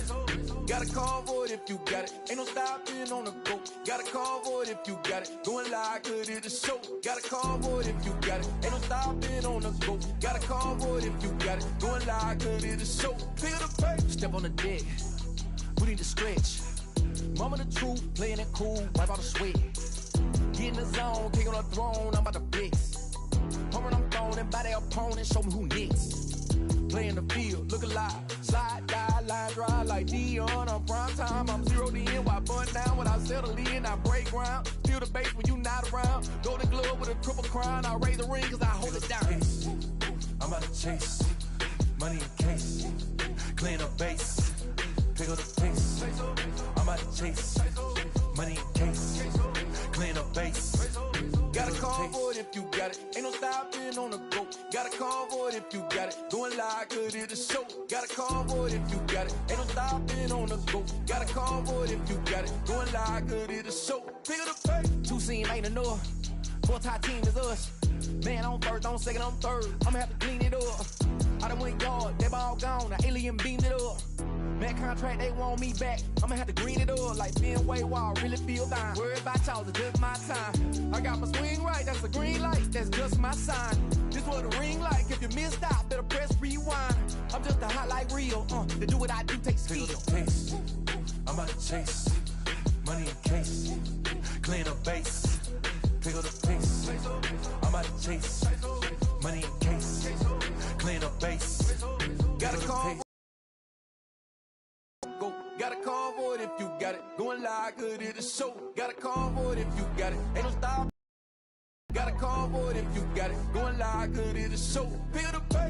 Got a call for it if you got it, ain't no stopping on the go. Got a call for it if you got it, going live, good at the show. Got a call for it if you got it, ain't no stopping on the go. Got a call for it if you got it, going live, good at the show. Pick up the pace, step on the deck, we need to stretch. Mama the truth, playing it cool, wipe out the sweat. Get in the zone, king on the throne, I'm about to blitz. Pumping, I'm throwing by their opponent, show me who next. Play in the field, look alive, slide, die, line drive like Dion on prime time. I'm 0 to end, while bun down when I settle in, I break ground. Feel the bass when you not around. Golden glove with a triple crown, I raise the ring cause I hold it down. I'm out to chase, money in case, clean up base. Pick up the pace, I'm out to chase, money in case, clean up base. Got a call for it if you got it, ain't no stopping on the go. Got a call for it if you got it, going live, good at the show. Got a call for it if you got it, ain't no stopping on the go. Got a call for it if you got it, going live, good at the show. Pick up the pace. 2 scene ain't enough, 4-tie team is us. Man on first, on second, on third, I'ma have to clean it up. I done went yard, they ball gone, the alien beamed it up. That contract, they want me back. I'ma have to green it up like Ben Way Wall, really feel dying. Worried about y'all, it's just my time. I got my swing right, that's a green light, that's just my sign. This what a ring like, if you missed out, better press rewind. I'm just a hot like real, to do what I do takes skill. Pick up the pace, I'm out to chase, money in case, clean up base. Pick up the pace, I'm out to chase, money in case, clean up base. Got a call. Got a call for it if you got it, going live, good at the show. Got a call for it if you got it, ain't no stop. Got a call for it if you got it, going live, good at the show. Pick up the pace.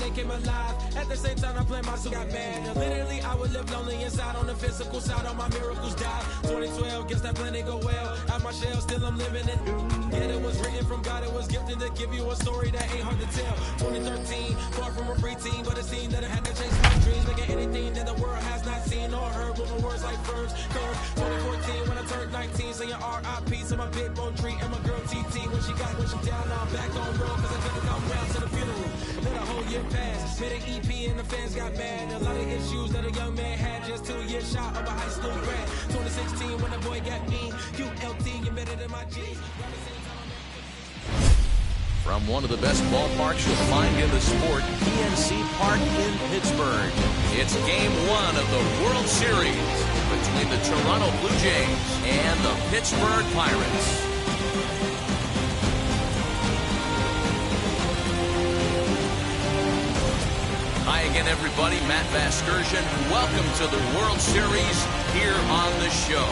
they came alive. At the same time, I play myself got mad. And literally, I would live lonely inside. On the physical side, all my miracles died. 2012, guess that plan didn't go well. Out my shell, still I'm living it. Yeah, it was written from God, it was gifted to give you a story that ain't hard to tell. 2013, far from a preteen, but it seemed that I had to chase my dreams, making anything that the world has not seen or heard. With my words like verbs, curves. 2014, when I turned 19, saying R.I.P. to my big bone tree and my girl TT. When she down, now I'm back on road, cause I couldn't come round to the funeral. Let a whole year pass, made an EP and the fans got mad. A lot of issues that a young man had, just 2 years shy of a high school grad. 2016, when the boy got me, QLT, you better than my G. From one of the best ballparks you'll find in the sport, PNC Park in Pittsburgh. It's Game 1 of the World Series between the Toronto Blue Jays and the Pittsburgh Pirates. Hi again, everybody. Matt Vasgersian. Welcome to the World Series here on the show.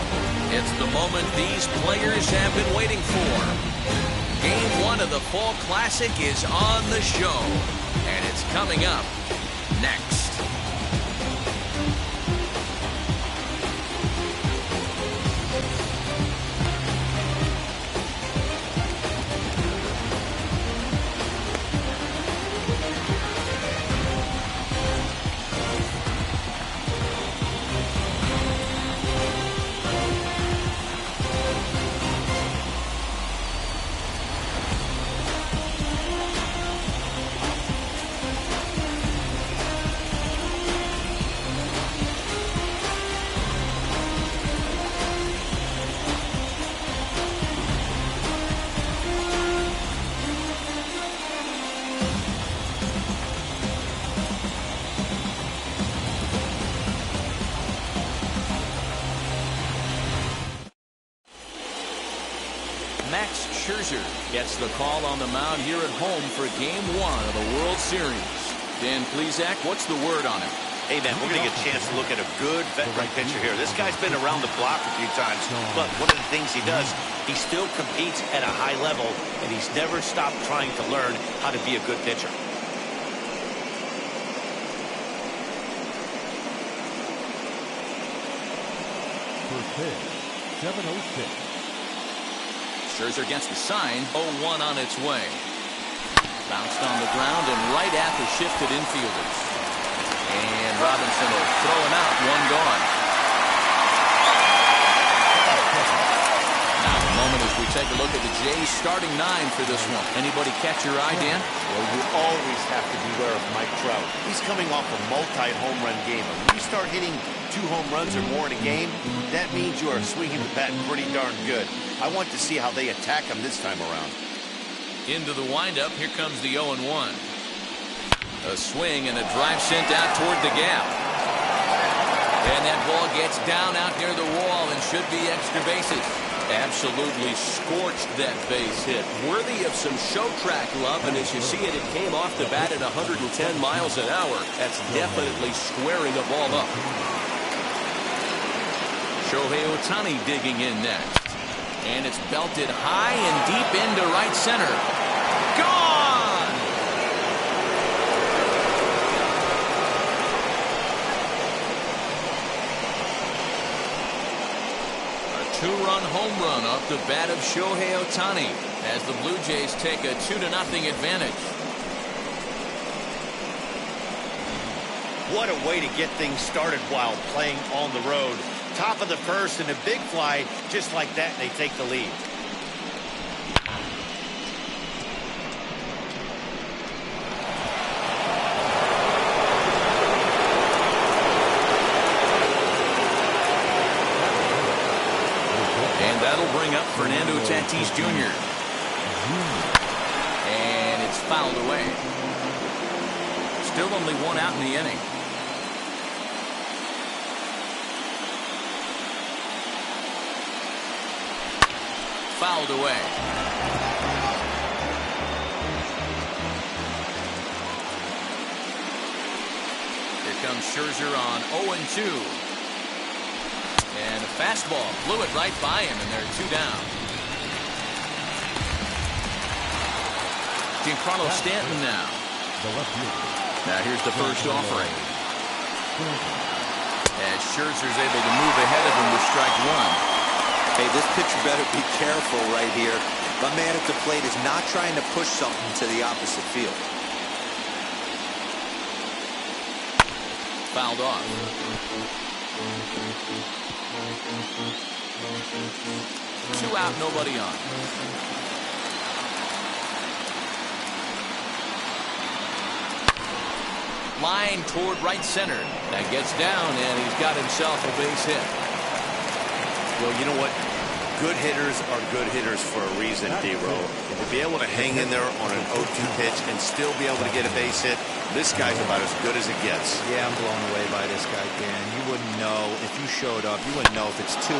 It's the moment these players have been waiting for. Game 1 of the Fall Classic is on the show, and it's coming up next. Gets the call on the mound here at home for Game 1 of the World Series. Dan Plesac, what's the word on him? Hey, man, we're going to get a chance to look at a good veteran pitcher here. This guy's been around the block a few times, but one of the things he does, he still competes at a high level, and he's never stopped trying to learn how to be a good pitcher. First pitch, 7-0-6. Scherzer gets the sign. 0-1 on its way. Bounced on the ground and right at the shifted infielders. And Robinson will throw him out. One gone. Now a moment as we take a look at the Jays starting 9 for this one. Anybody catch your eye, Dan? Well, you always have to beware of Mike Trout. He's coming off a multi-home run game. When you start hitting 2 home runs or more in a game, that means you are swinging the bat pretty darn good. I want to see how they attack him this time around. Into the windup, here comes the 0-1. A swing and a drive sent out toward the gap. And that ball gets down out near the wall and should be extra bases. Absolutely scorched that base hit. Worthy of some show track love, and as you see it, it came off the bat at 110 miles an hour. That's definitely squaring a ball up. Shohei Ohtani digging in next. And it's belted high and deep into right center. Gone! A 2-run home run off the bat of Shohei Ohtani as the Blue Jays take a 2-0 advantage. What a way to get things started while playing on the road. Top of the first and a big fly just like that, and they take the lead. And that'll bring up Fernando Tatis Jr. And it's fouled away. Still only 1 out in the inning. Fouled away. Here comes Scherzer on 0-2. And a fastball blew it right by him, and they're 2 down. Giancarlo Stanton now. The left fielder, Now here's the first offering. And Scherzer's able to move ahead of him with strike one. Hey, this pitcher better be careful right here. My man at the plate is not trying to push something to the opposite field. Fouled off. 2 out, nobody on. Line toward right center. That gets down, and he's got himself a base hit. Well, you know what? Good hitters are good hitters for a reason, D-Row. To be able to hang in there on an 0-2 pitch and still be able to get a base hit, this guy's about as good as it gets. Yeah, I'm blown away by this guy, Dan. You wouldn't know if you showed up. You wouldn't know if it's 2-0,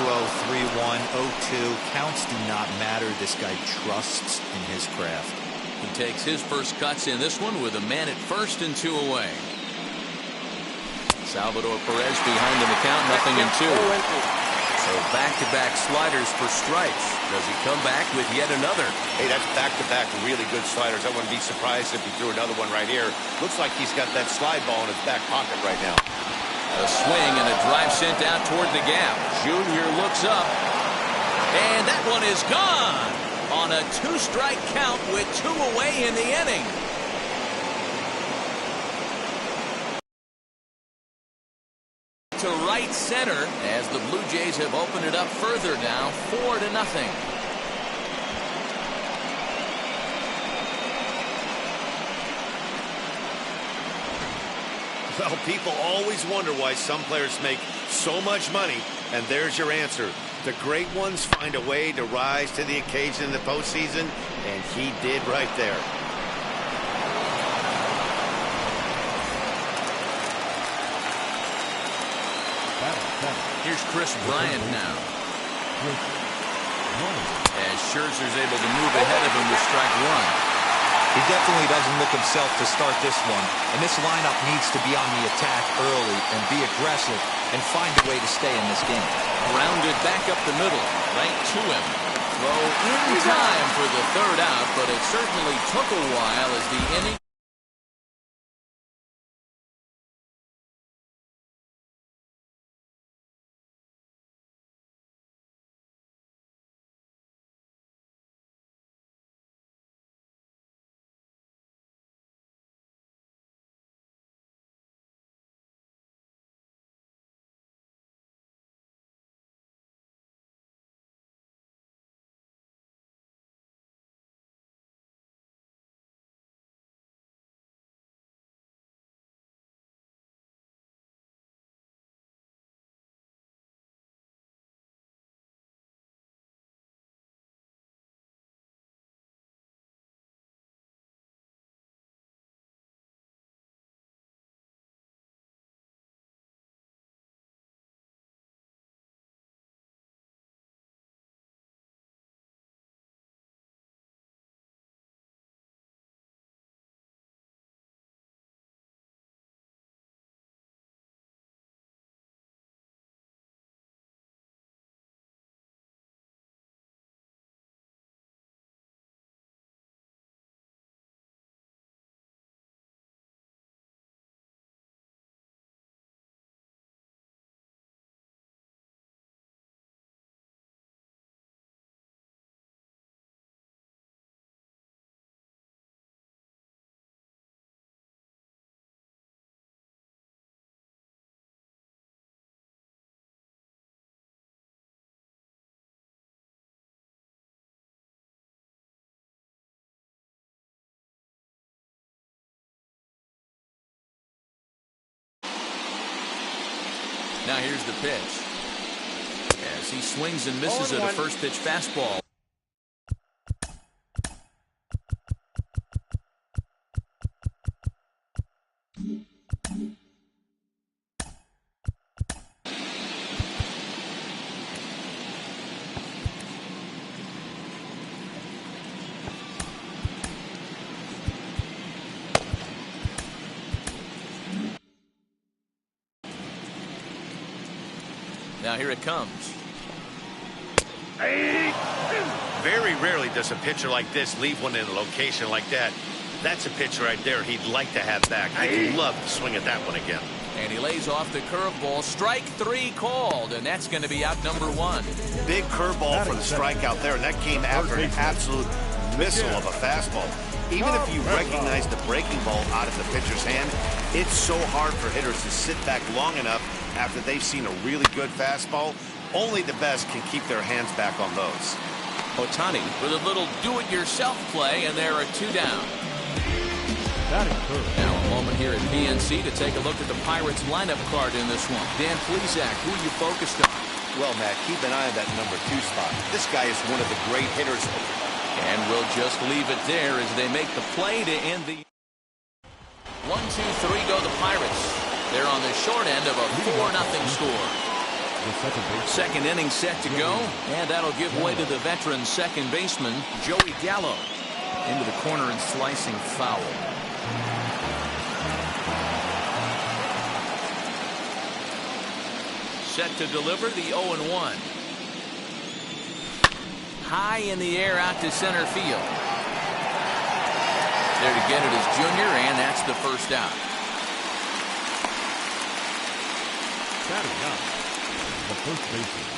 3-1, 0-2. Counts do not matter. This guy trusts in his craft. He takes his first cuts in this one with a man at first and 2 away. Salvador Perez behind the count, 0-2. So back-to-back sliders for strikes. Does he come back with yet another? Hey, that's back-to-back really good sliders. I wouldn't be surprised if he threw another one right here. Looks like he's got that slide ball in his back pocket right now. A swing and a drive sent out toward the gap. Junior looks up. And that one is gone on a 2-strike count with 2 away in the inning. To right center as the Blue Jays have opened it up further now, 4-0. Well, people always wonder why some players make so much money, and there's your answer. The great ones find a way to rise to the occasion in the postseason, and he did right there. Here's Chris Bryant now. As Scherzer's able to move ahead of him with strike one. He definitely doesn't look himself to start this one. And this lineup needs to be on the attack early and be aggressive and find a way to stay in this game. Grounded back up the middle, right to him. Throw in time for the third out, but it certainly took a while as the inning. Now here's the pitch. As he swings and misses at a first pitch fastball. Now here it comes. Very rarely does a pitcher like this leave one in a location like that. That's a pitch right there he'd like to have back. I'd love to swing at that one again. And he lays off the curveball. Strike 3 called, and that's going to be out number 1. Big curveball for the strikeout there, and that came after an absolute missile of a fastball. Even if you recognize the breaking ball out of the pitcher's hand, it's so hard for hitters to sit back long enough after they've seen a really good fastball. Only the best can keep their hands back on those. Ohtani with a little do-it-yourself play, and there are 2 down. Now a moment here at PNC to take a look at the Pirates lineup card in this one. Dan Plesac, who are you focused on? Well, Matt, keep an eye on that number 2 spot. This guy is one of the great hitters. And we'll just leave it there as they make the play to end the 1-2-3 go the Pirates. They're on the short end of a 4-0 score. Second inning set to go, and that'll give way to the veteran second baseman Joey Gallo. Into the corner and slicing foul. Set to deliver the 0-1. High in the air out to center field. There to get it is Junior, and that's the first out.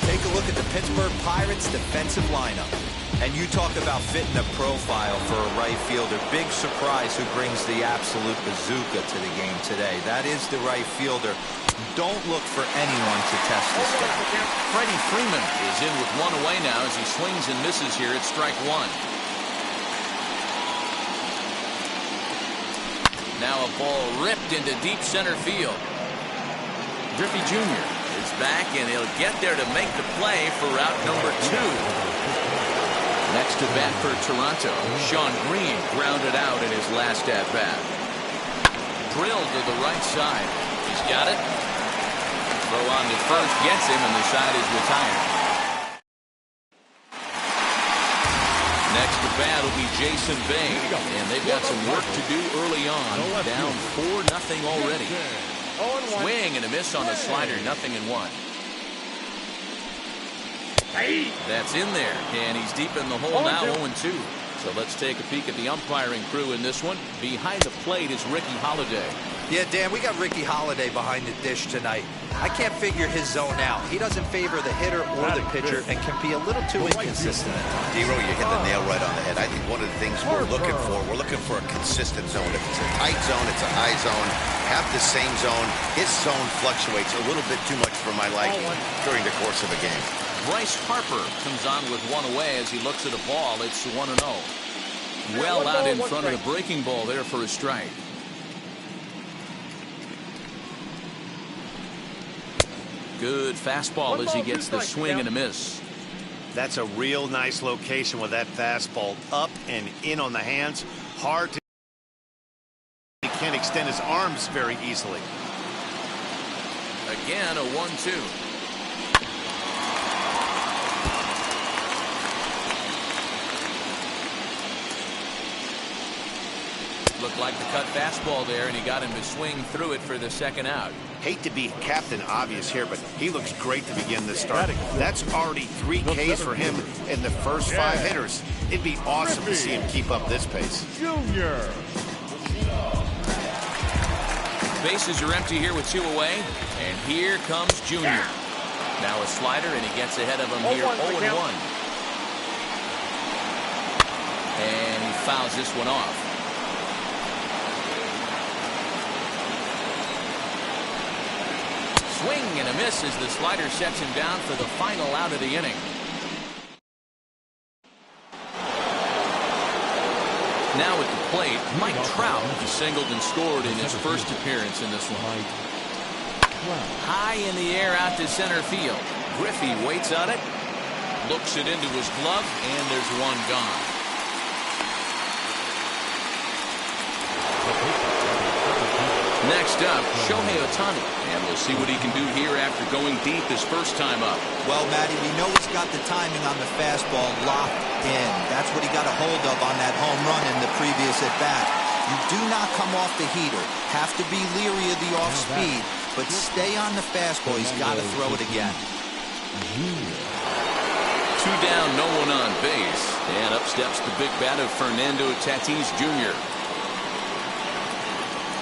Take a look at the Pittsburgh Pirates defensive lineup. And you talk about fitting a profile for a right fielder. Big surprise who brings the absolute bazooka to the game today. That is the right fielder. Don't look for anyone to test this guy. Freddie Freeman is in with 1 away now as he swings and misses here at strike 1. Now a ball ripped into deep center field. Griffey Jr. is back, and he'll get there to make the play for out number 2. Next to bat for Toronto, Sean Green grounded out in his last at-bat. Drilled to the right side. He's got it. Throw on to first gets him, and the side is retired. Next to bat will be Jason Bay, and they've got some work to do early on. Down 4-0 already. Swing and a miss on the slider, 0-1. That's in there, and he's deep in the hole now, 0-2. So let's take a peek at the umpiring crew in this one. Behind the plate is Ricky Holiday. Yeah, Dan, we got Ricky Holiday behind the dish tonight. I can't figure his zone out. He doesn't favor the hitter or the pitcher and can be a little too inconsistent at times. D-Row, you hit the nail right on the head. I think one of the things we're looking for a consistent zone. If it's a tight zone, it's a high zone. Have the same zone. His zone fluctuates a little bit too much for my liking during the course of a game. Bryce Harper comes on with 1 away as he looks at a ball. It's 1-0. Well out in front of the breaking ball there for a strike. Good fastball as he gets the swing and a miss. That's a real nice location with that fastball up and in on the hands. Hard to. He can't extend his arms very easily. Again, a 1-2. Looked like the cut fastball there, and he got him to swing through it for the second out. Hate to be Captain Obvious here, but he looks great to begin this start. That's already 3 Ks for him in the first 5 hitters. It'd be awesome to see him keep up this pace. Junior. Bases are empty here with 2 away, and here comes Junior. Now a slider, and he gets ahead of him here, 0-1. And he fouls this one off. Swing and a miss as the slider sets him down for the final out of the inning. Now at the plate, Mike Trout singled and scored in his first appearance in this one. High in the air out to center field. Griffey waits on it, looks it into his glove, and there's one gone. Next up, Shohei Ohtani, and we'll see what he can do here after going deep his first time up. Well, Matty, we know he's got the timing on the fastball locked in. That's what he got a hold of on that home run in the previous at-bat. You do not come off the heater. Have to be leery of the off-speed, but stay on the fastball. He's got to throw it again. 2 down, no one on base. And up steps the big bat of Fernando Tatis Jr.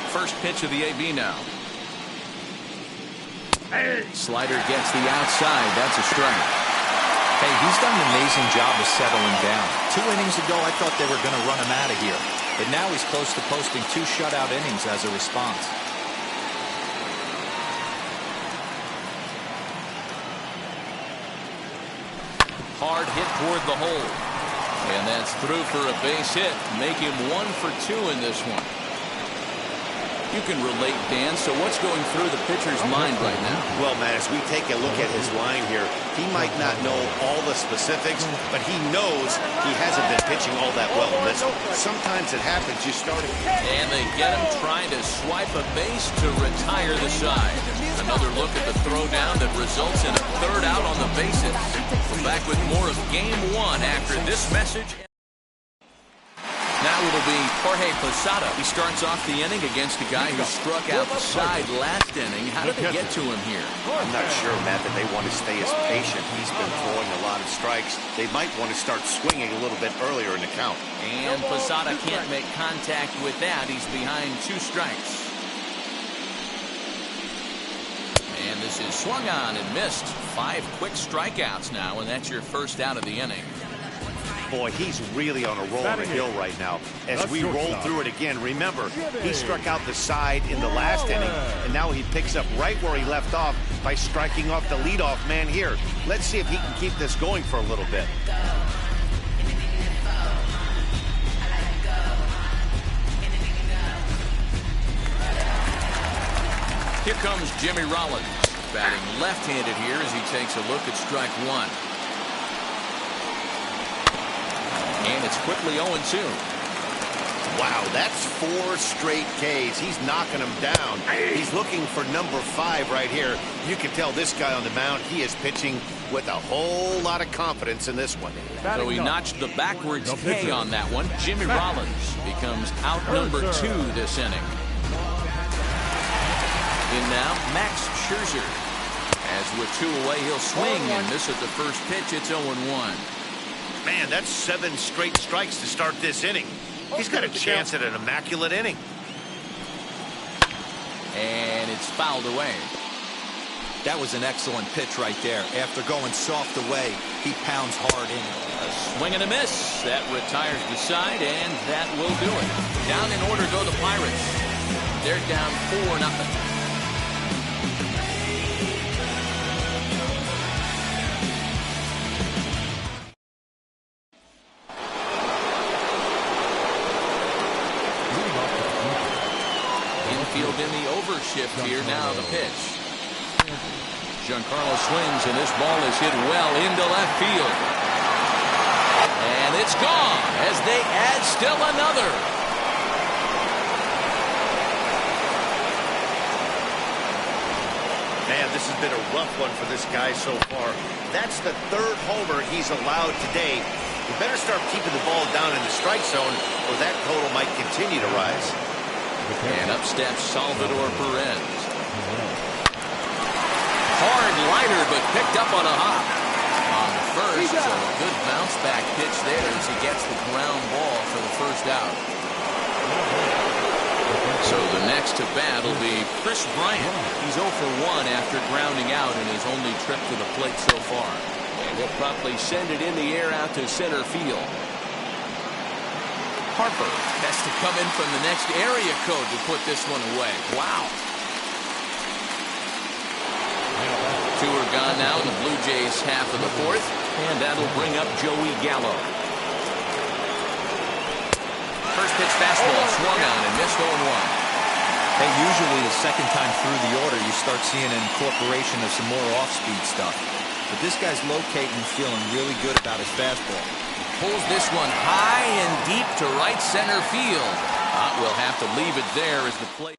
First pitch of the AB now. Slider gets the outside. That's a strike. Hey, he's done an amazing job of settling down. 2 innings ago, I thought they were going to run him out of here. But now he's close to posting 2 shutout innings as a response. Hard hit toward the hole. And that's through for a base hit. Make him 1 for 2 in this one. You can relate, Dan. So what's going through the pitcher's mind right now? Well, Matt, as we take a look at his line here, he might not know all the specifics, but he knows he hasn't been pitching all that well in this one. Sometimes it happens. You start it. And they get him trying to swipe a base to retire the side. Another look at the throwdown that results in a 3rd out on the bases. We're back with more of Game 1 after this message. Now it'll be Jorge Posada. He starts off the inning against a guy who struck out the side last inning. How did they get to him here? I'm not sure, Matt, that they want to stay as patient. He's been throwing a lot of strikes. They might want to start swinging a little bit earlier in the count. And Posada can't make contact with that. He's behind 2 strikes. And this is swung on and missed. 5 quick strikeouts now, and that's your first out of the inning. Boy, he's really on a roll on the hill right now. As we roll through it again, remember, he struck out the side in the last inning, and now he picks up right where he left off by striking off the leadoff man here. Let's see if he can keep this going for a little bit. Here comes Jimmy Rollins, batting left-handed here as he takes a look at strike 1. And it's quickly 0-2. Wow, that's 4 straight Ks. He's knocking them down. He's looking for number 5 right here. You can tell this guy on the mound, he is pitching with a whole lot of confidence in this one. So he notched the backwards K on that one. Jimmy Rollins becomes out number 2 this inning. In now, Max Scherzer. As with 2 away, he'll swing and miss at the first pitch. It's 0-1. Man, that's 7 straight strikes to start this inning. He's got a chance at an immaculate inning. And it's fouled away. That was an excellent pitch right there. After going soft away, he pounds hard in. A swing and a miss. That retires the side, and that will do it. Down in order go the Pirates. They're down 4-0. In the overshift here now the pitch. Giancarlo swings and this ball is hit well into left field. And it's gone as they add still another. Man, this has been a rough one for this guy so far. That's the 3rd homer he's allowed today. You better start keeping the ball down in the strike zone or that total might continue to rise. And up steps Salvador Perez. Hard liner, but picked up on a hop. On the first, so a good bounce back pitch there as he gets the ground ball for the first out. So the next to bat will be Chris Bryant. He's 0 for 1 after grounding out in his only trip to the plate so far. And he'll promptly send it in the air out to center field. Harper has to come in from the next area code to put this one away. Wow. 2 are gone now in the Blue Jays half of the 4th, and that'll bring up Joey Gallo. First pitch fastball swung on and missed 0-1. Hey, usually the second time through the order, you start seeing an incorporation of some more off-speed stuff. But this guy's locating, feeling really good about his fastball. Pulls this one high and deep to right center field. We'll have to leave it there as the play.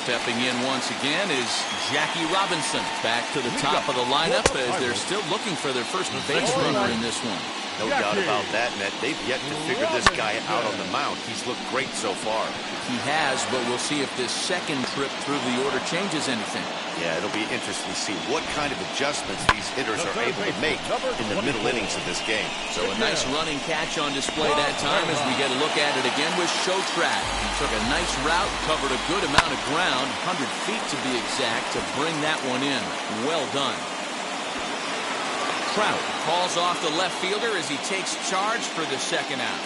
Stepping in once again is Jackie Robinson. Back to the top of the lineup as they're still looking for their first base runner in this one. No doubt about that, Matt. They've yet to figure this guy out on the mound. He's looked great so far. He has, but we'll see if this second trip through the order changes anything. Yeah, it'll be interesting to see what kind of adjustments these hitters are able to make in the middle innings of this game. So a nice running catch on display that time as we get a look at it again with Show Track. He took a nice route, covered a good amount of ground, 100 feet to be exact, to bring that one in. Well done. Trout calls off the left fielder as he takes charge for the second out.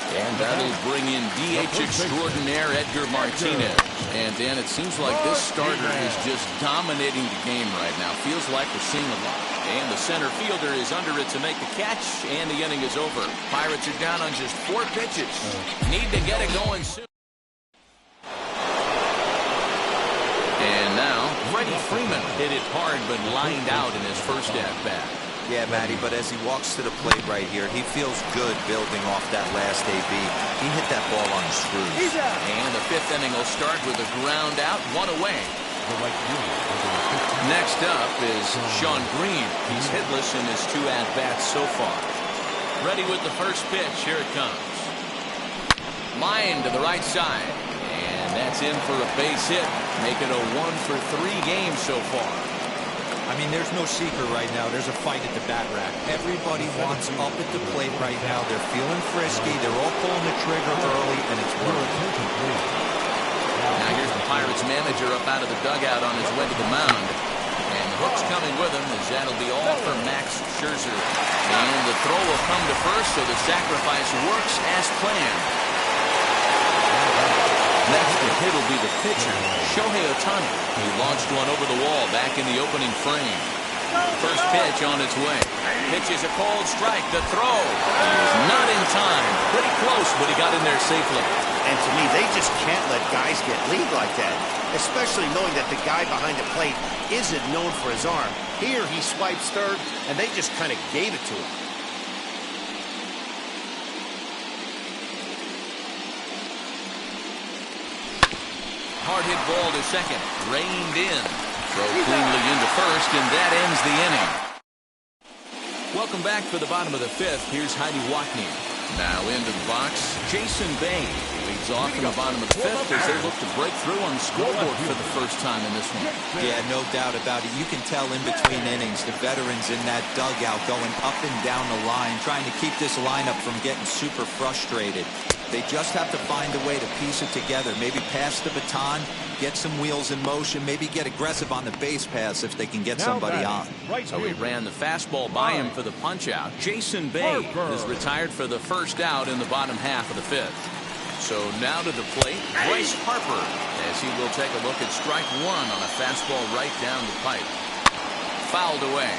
And that'll bring in DH extraordinaire Edgar Martinez. And Dan, it seems like this starter is just dominating the game right now. Feels like we're seeing a lot. And the center fielder is under it to make the catch, and the inning is over. Pirates are down on just 4 pitches. Need to get it going soon. And now, Freddie Freeman hit it hard but lined out in his first at-bat. Yeah, Matty, but as he walks to the plate right here, he feels good building off that last AB. He hit that ball on the screws. And the 5th inning will start with a ground out, 1 away. Next up is Sean Green. He's hitless in his 2 at-bats so far. Ready with the first pitch. Here it comes. Line to the right side. And that's in for a base hit. Make it a 1-for-3 game so far. I mean, there's no secret right now. There's a fight at the bat rack. Everybody wants up at the plate right now. They're feeling frisky. They're all pulling the trigger early, and it's working. Now here's the Pirates manager up out of the dugout on his way to the mound. And the hook's coming with him as that'll be all for Max Scherzer. And the throw will come to first, so the sacrifice works as planned. Next to hit will be the pitcher, Shohei Ohtani. He launched one over the wall back in the opening frame. First pitch on its way. Pitch is a cold strike. The throw is not in time. Pretty close, but he got in there safely. And to me, they just can't let guys get lead like that, especially knowing that the guy behind the plate isn't known for his arm. Here he swipes third, and they just kind of gave it to him. Hard hit ball to second. Reined in. Throw cleanly into first, and that ends the inning. Welcome back for the bottom of the 5th. Here's Heidi Watney. Now into the box, Jason Bay leads off in the bottom of the 5th as they look to break through on the scoreboard for the first time in this one. Yeah, no doubt about it. You can tell in between innings, the veterans in that dugout going up and down the line, trying to keep this lineup from getting super frustrated. They just have to find a way to piece it together. Maybe pass the baton, get some wheels in motion, maybe get aggressive on the base pass if they can get somebody on. So he ran the fastball by him for the punch-out. Jason Bay is retired for the first out in the bottom half of the 5th. So now to the plate, Bryce Harper, as he will take a look at strike 1 on a fastball right down the pipe. Fouled away.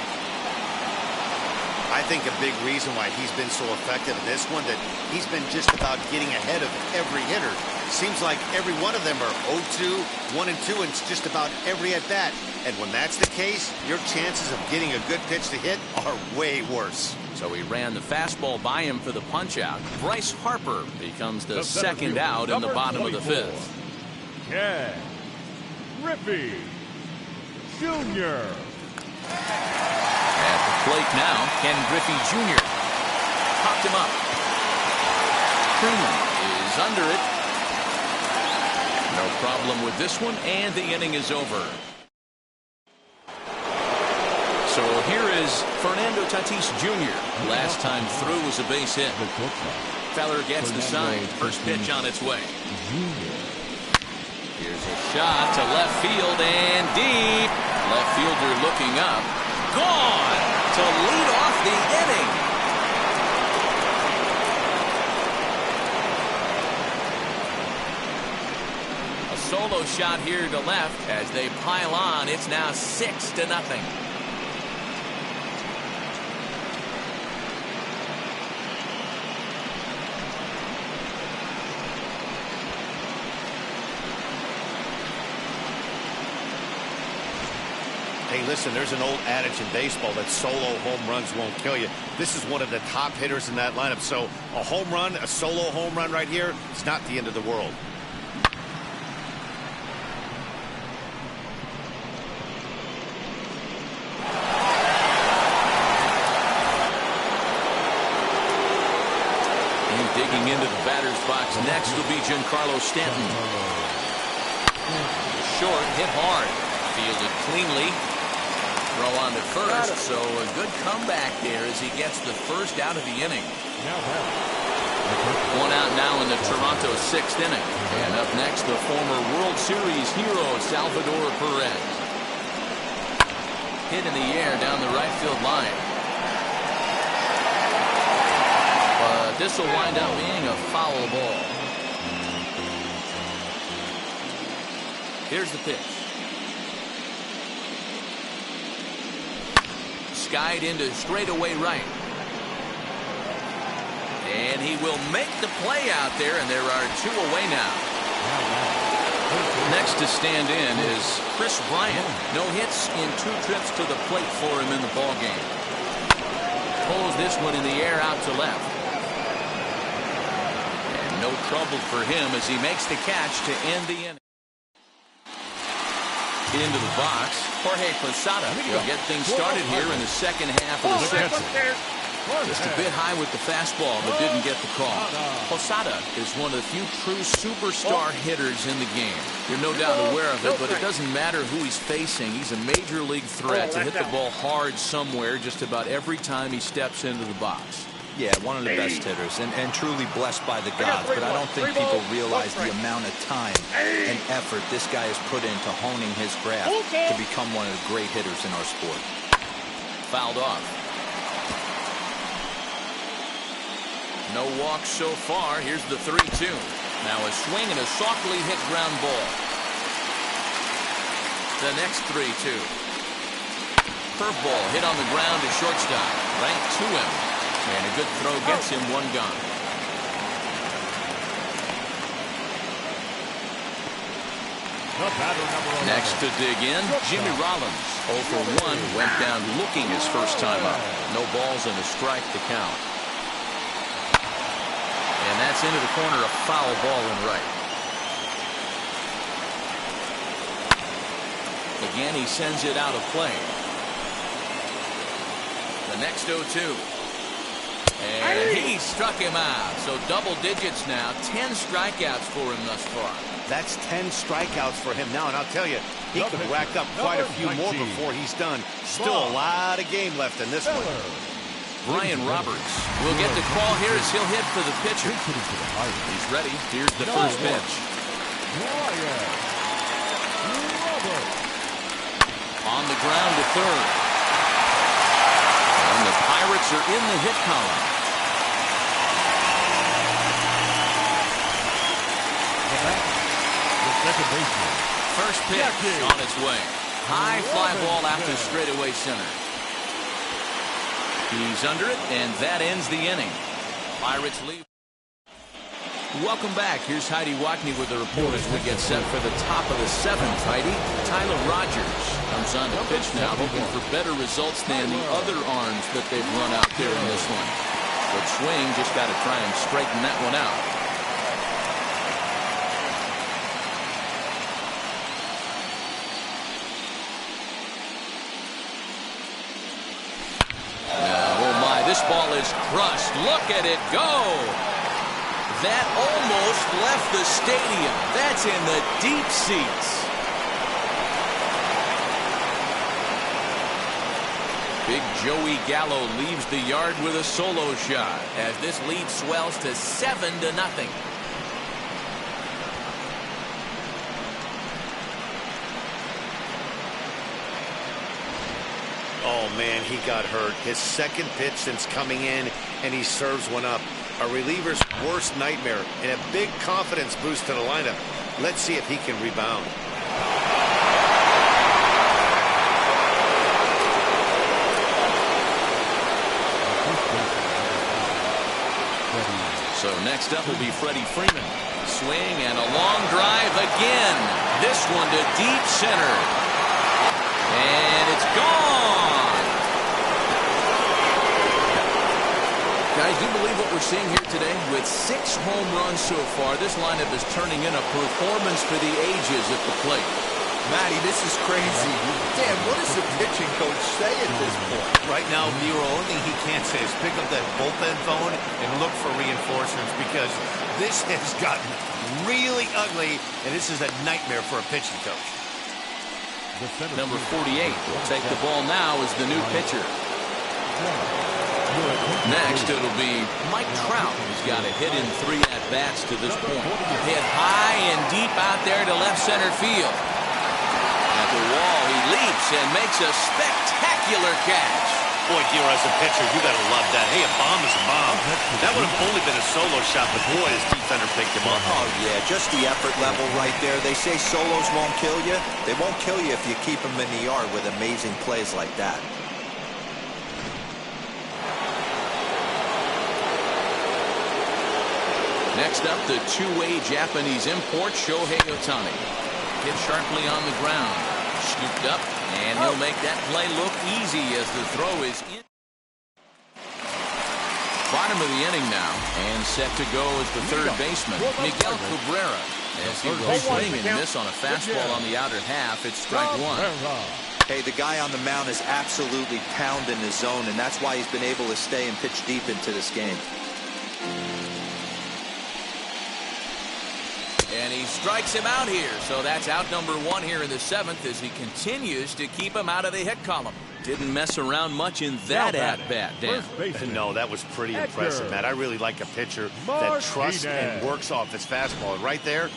I think a big reason why he's been so effective in this one, that he's been just about getting ahead of every hitter. Seems like every one of them are 0-2, 1-2, and it's just about every at-bat. And when that's the case, your chances of getting a good pitch to hit are way worse. So he ran the fastball by him for the punch-out. Bryce Harper becomes the second out in the bottom of the 5th. Ken Griffey Jr. At the plate now, Ken Griffey Jr. Popped him up. Freeman is under it. No problem with this one, and the inning is over. So here is Fernando Tatis Jr. Last time through was a base hit. Feller gets the sign. First pitch on its way. Here's a shot to left field and deep. Left fielder looking up. Gone to lead off the inning. A solo shot here to left as they pile on. It's now 6-0. Hey, listen, there's an old adage in baseball that solo home runs won't kill you. This is one of the top hitters in that lineup. So a home run, a solo home run right here, it's not the end of the world. Moving into the batter's box next will be Giancarlo Stanton. Short, hit hard. Fielded cleanly. Throw on to first, so a good comeback there as he gets the first out of the inning. One out now in the Toronto 6th inning. And up next, the former World Series hero, Salvador Perez. Hit in the air down the right field line. But this will wind up being a foul ball. Here's the pitch. Skied into straightaway right. And he will make the play out there, and there are 2 away now. Next to stand in is Chris Bryant. No hits in 2 trips to the plate for him in the ballgame. Pulls this one in the air out to left. And no trouble for him as he makes the catch to end the inning. Into the box, Jorge Posada will get things started here in the second half of the 6th. Just a bit high with the fastball, but didn't get the call. Posada is one of the few true superstar hitters in the game. You're no doubt aware of it, but it doesn't matter who he's facing. He's a major league threat to hit the ball hard somewhere just about every time he steps into the box. Yeah, one of the best hitters and truly blessed by the gods, but I don't think people realize the amount of time and effort this guy has put into honing his craft to become one of the great hitters in our sport. Fouled off. No walks so far. Here's the 3-2. Now a swing and a softly hit ground ball. The next 3-2. Curveball hit on the ground to shortstop. Right to him. And a good throw gets him 1 gone. Next to dig in, Jimmy Rollins. 0 for 1, went down looking his first time up. No balls and a strike to count. And that's into the corner, a foul ball in right. Again, he sends it out of play. The next 0-2. And he struck him out. So double digits now. 10 strikeouts for him thus far. That's 10 strikeouts for him now. And I'll tell you, he could rack up quite a few more before he's done. Still a lot of game left in this one. Brian Roberts will get the call here as he'll hit for the pitcher. He's ready. Here's the first pitch. On the ground to third. And the Pirates are in the hit column. First pitch on its way. High fly ball out to straightaway center. He's under it, and that ends the inning. Pirates lead. Welcome back. Here's Heidi Watney with the report as we get set for the top of the 7th. Heidi, Tyler Rogers comes on to pitch now, hoping for better results than the other arms that they've run out there in this one. But swing, just got to try and straighten that one out. This ball is crushed. Look at it go. That almost left the stadium. That's in the deep seats. Big Joey Gallo leaves the yard with a solo shot as this lead swells to 7-0. Oh, man, he got hurt. His second pitch since coming in, and he serves one up. A reliever's worst nightmare, and a big confidence boost to the lineup. Let's see if he can rebound. So next up will be Freddie Freeman. Swing and a long drive again. This one to deep center. And it's gone. Guys, do you believe what we're seeing here today? With 6 home runs so far, this lineup is turning in a performance for the ages at the plate. Matty, this is crazy. Dan, what does the pitching coach say at this point? Right now, the only thing he can't say is pick up that bullpen phone and look for reinforcements, because this has gotten really ugly, and this is a nightmare for a pitching coach. Number 48 will take the ball now as the new pitcher. Next, it'll be Mike Trout, who's got a hit in 3 at-bats to this point. Hit high and deep out there to left center field. At the wall, he leaps and makes a spectacular catch. Boy, Giro, as a pitcher, you got to love that. Hey, a bomb is a bomb. That would have only been a solo shot, but boy, his defender picked him up. Oh, yeah, just the effort level right there. They say solos won't kill you. They won't kill you if you keep them in the yard with amazing plays like that. Next up, the two-way Japanese import, Shohei Ohtani. Hit sharply on the ground. Scooped up, and he'll make that play look easy as the throw is in. Bottom of the inning now, and set to go as the third baseman, Miguel Cabrera. As he will swing and miss on a fastball on the outer half, it's strike one. Hey, the guy on the mound is absolutely pounding the zone, and that's why he's been able to stay and pitch deep into this game. And he strikes him out here, so that's out number 1 here in the 7th as he continues to keep him out of the hit column. Didn't mess around much in that at-bat, Dan. No, that was pretty impressive, Matt. I really like a pitcher that trusts and works off his fastball. Right there,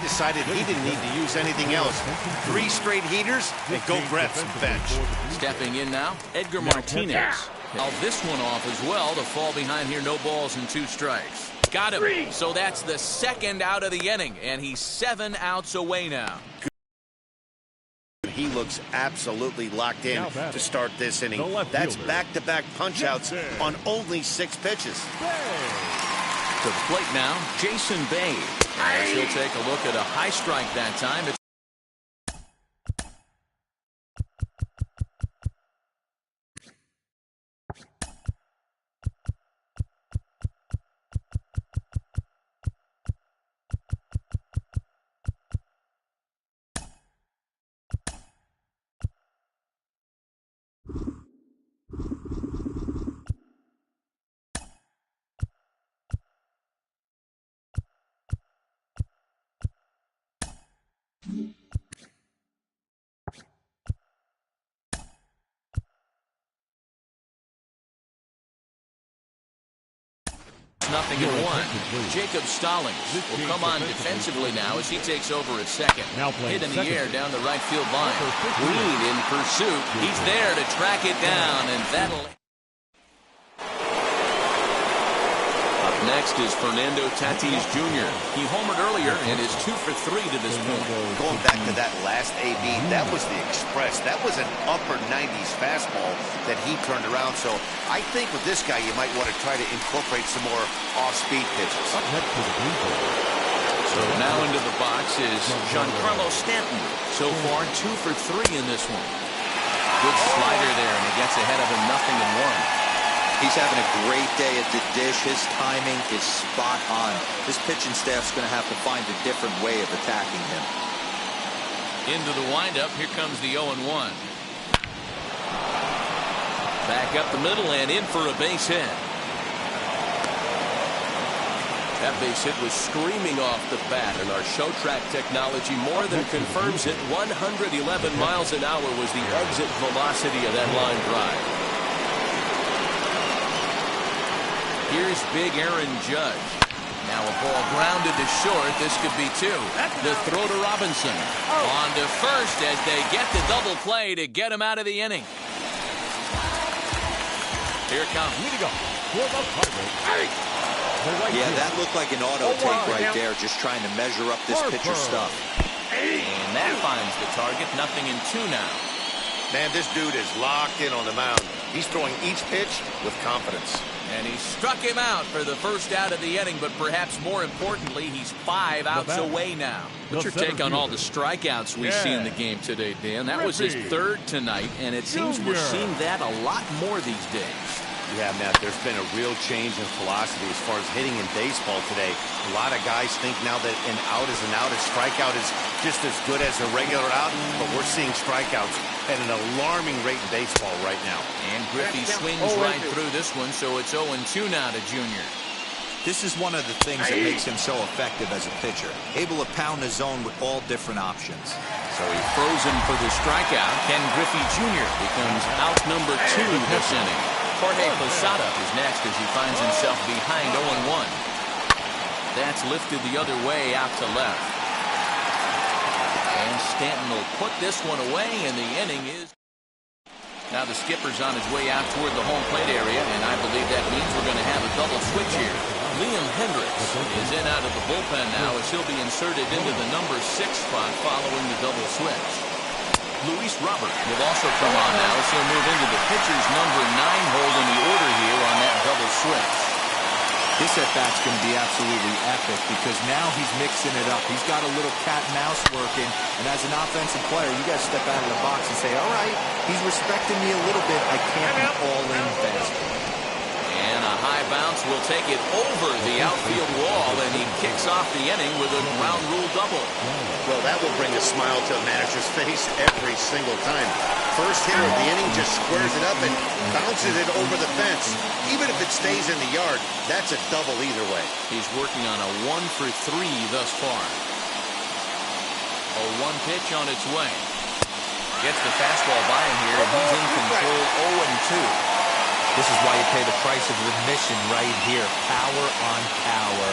decided he didn't need to use anything else. 3 straight heaters, and go grab some bench. Stepping in now, Edgar Martinez. Now this one off as well to fall behind here. No balls and 2 strikes. Got him. So that's the 2nd out of the inning, and he's 7 outs away now. He looks absolutely locked in to start this inning. That's back-to-back punch-outs on only 6 pitches. To the plate now, Jason Bay. As he'll take a look at a high strike that time. It's nothing in 1. Jacob Stallings will come on defensively now as he takes over at second. Hit in the air down the right field line. Green in pursuit. He's there to track it down, and that'll... Up next is Fernando Tatis Jr. He homered earlier and is 2 for 3 to this point. Going back to that last AB, that was the express. That was an upper 90s fastball that he turned around. So I think with this guy, you might want to try to incorporate some more off-speed pitches. So now into the box is Giancarlo Stanton. So far, 2 for 3 in this one. Good slider there, and he gets ahead of him 0-1. He's having a great day at the dish. His timing is spot on. His pitching staff's going to have to find a different way of attacking him. Into the windup, here comes the 0-1. Back up the middle and in for a base hit. That base hit was screaming off the bat, and our show track technology more than confirms it. 111 miles an hour was the exit velocity of that line drive. Here's big Aaron Judge. Now a ball grounded to short. This could be 2. The throw to Robinson. On to first as they get the double play to get him out of the inning. Here it comes. Yeah, that looked like an auto take right there, just trying to measure up this pitcher stuff. And that finds the target. 0-2 now. Man, this dude is locked in on the mound. He's throwing each pitch with confidence. And he struck him out for the first out of the inning, but perhaps more importantly, he's 5 outs away now. What's your take on all the strikeouts we see in the game today, Dan? That was his 3rd tonight, and it seems we're seeing that a lot more these days. Yeah, Matt, there's been a real change in philosophy as far as hitting in baseball today. A lot of guys think now that an out is an out, a strikeout is just as good as a regular out, but we're seeing strikeouts at an alarming rate in baseball right now. And Griffey swings right through this one, so it's 0-2 now to Junior. This is one of the things that makes him so effective as a pitcher, able to pound the zone with all different options. So he throws him for the strikeout. Ken Griffey Jr. becomes out number 2 this inning. Jorge Posada is next as he finds himself behind 0-1. That's lifted the other way out to left. And Stanton will put this one away, and the inning is... Now the skipper's on his way out toward the home plate area, and I believe that means we're going to have a double switch here. Liam Hendricks is in out of the bullpen now as he'll be inserted into the number 6 spot following the double switch. Luis Robert will also come on now as he'll move into the pitcher's number 9 hold in the order here on that double switch. This at-bat's going to be absolutely epic because now he's mixing it up. He's got a little cat and mouse working, and as an offensive player, you got to step out of the box and say, all right, he's respecting me a little bit. I can't be all in fast. And a high bounce will take it over the outfield wall, and he kicks off the inning with a ground rule double. Well, that will bring a smile to a manager's face every single time. First hitter of the inning just squares it up and bounces it over the fence. Even if it stays in the yard, that's a double either way. He's working on a 1 for 3 thus far. A 1 pitch on its way. Gets the fastball by him here, and he's in control 0-2. This is why you pay the price of admission right here. Power on power.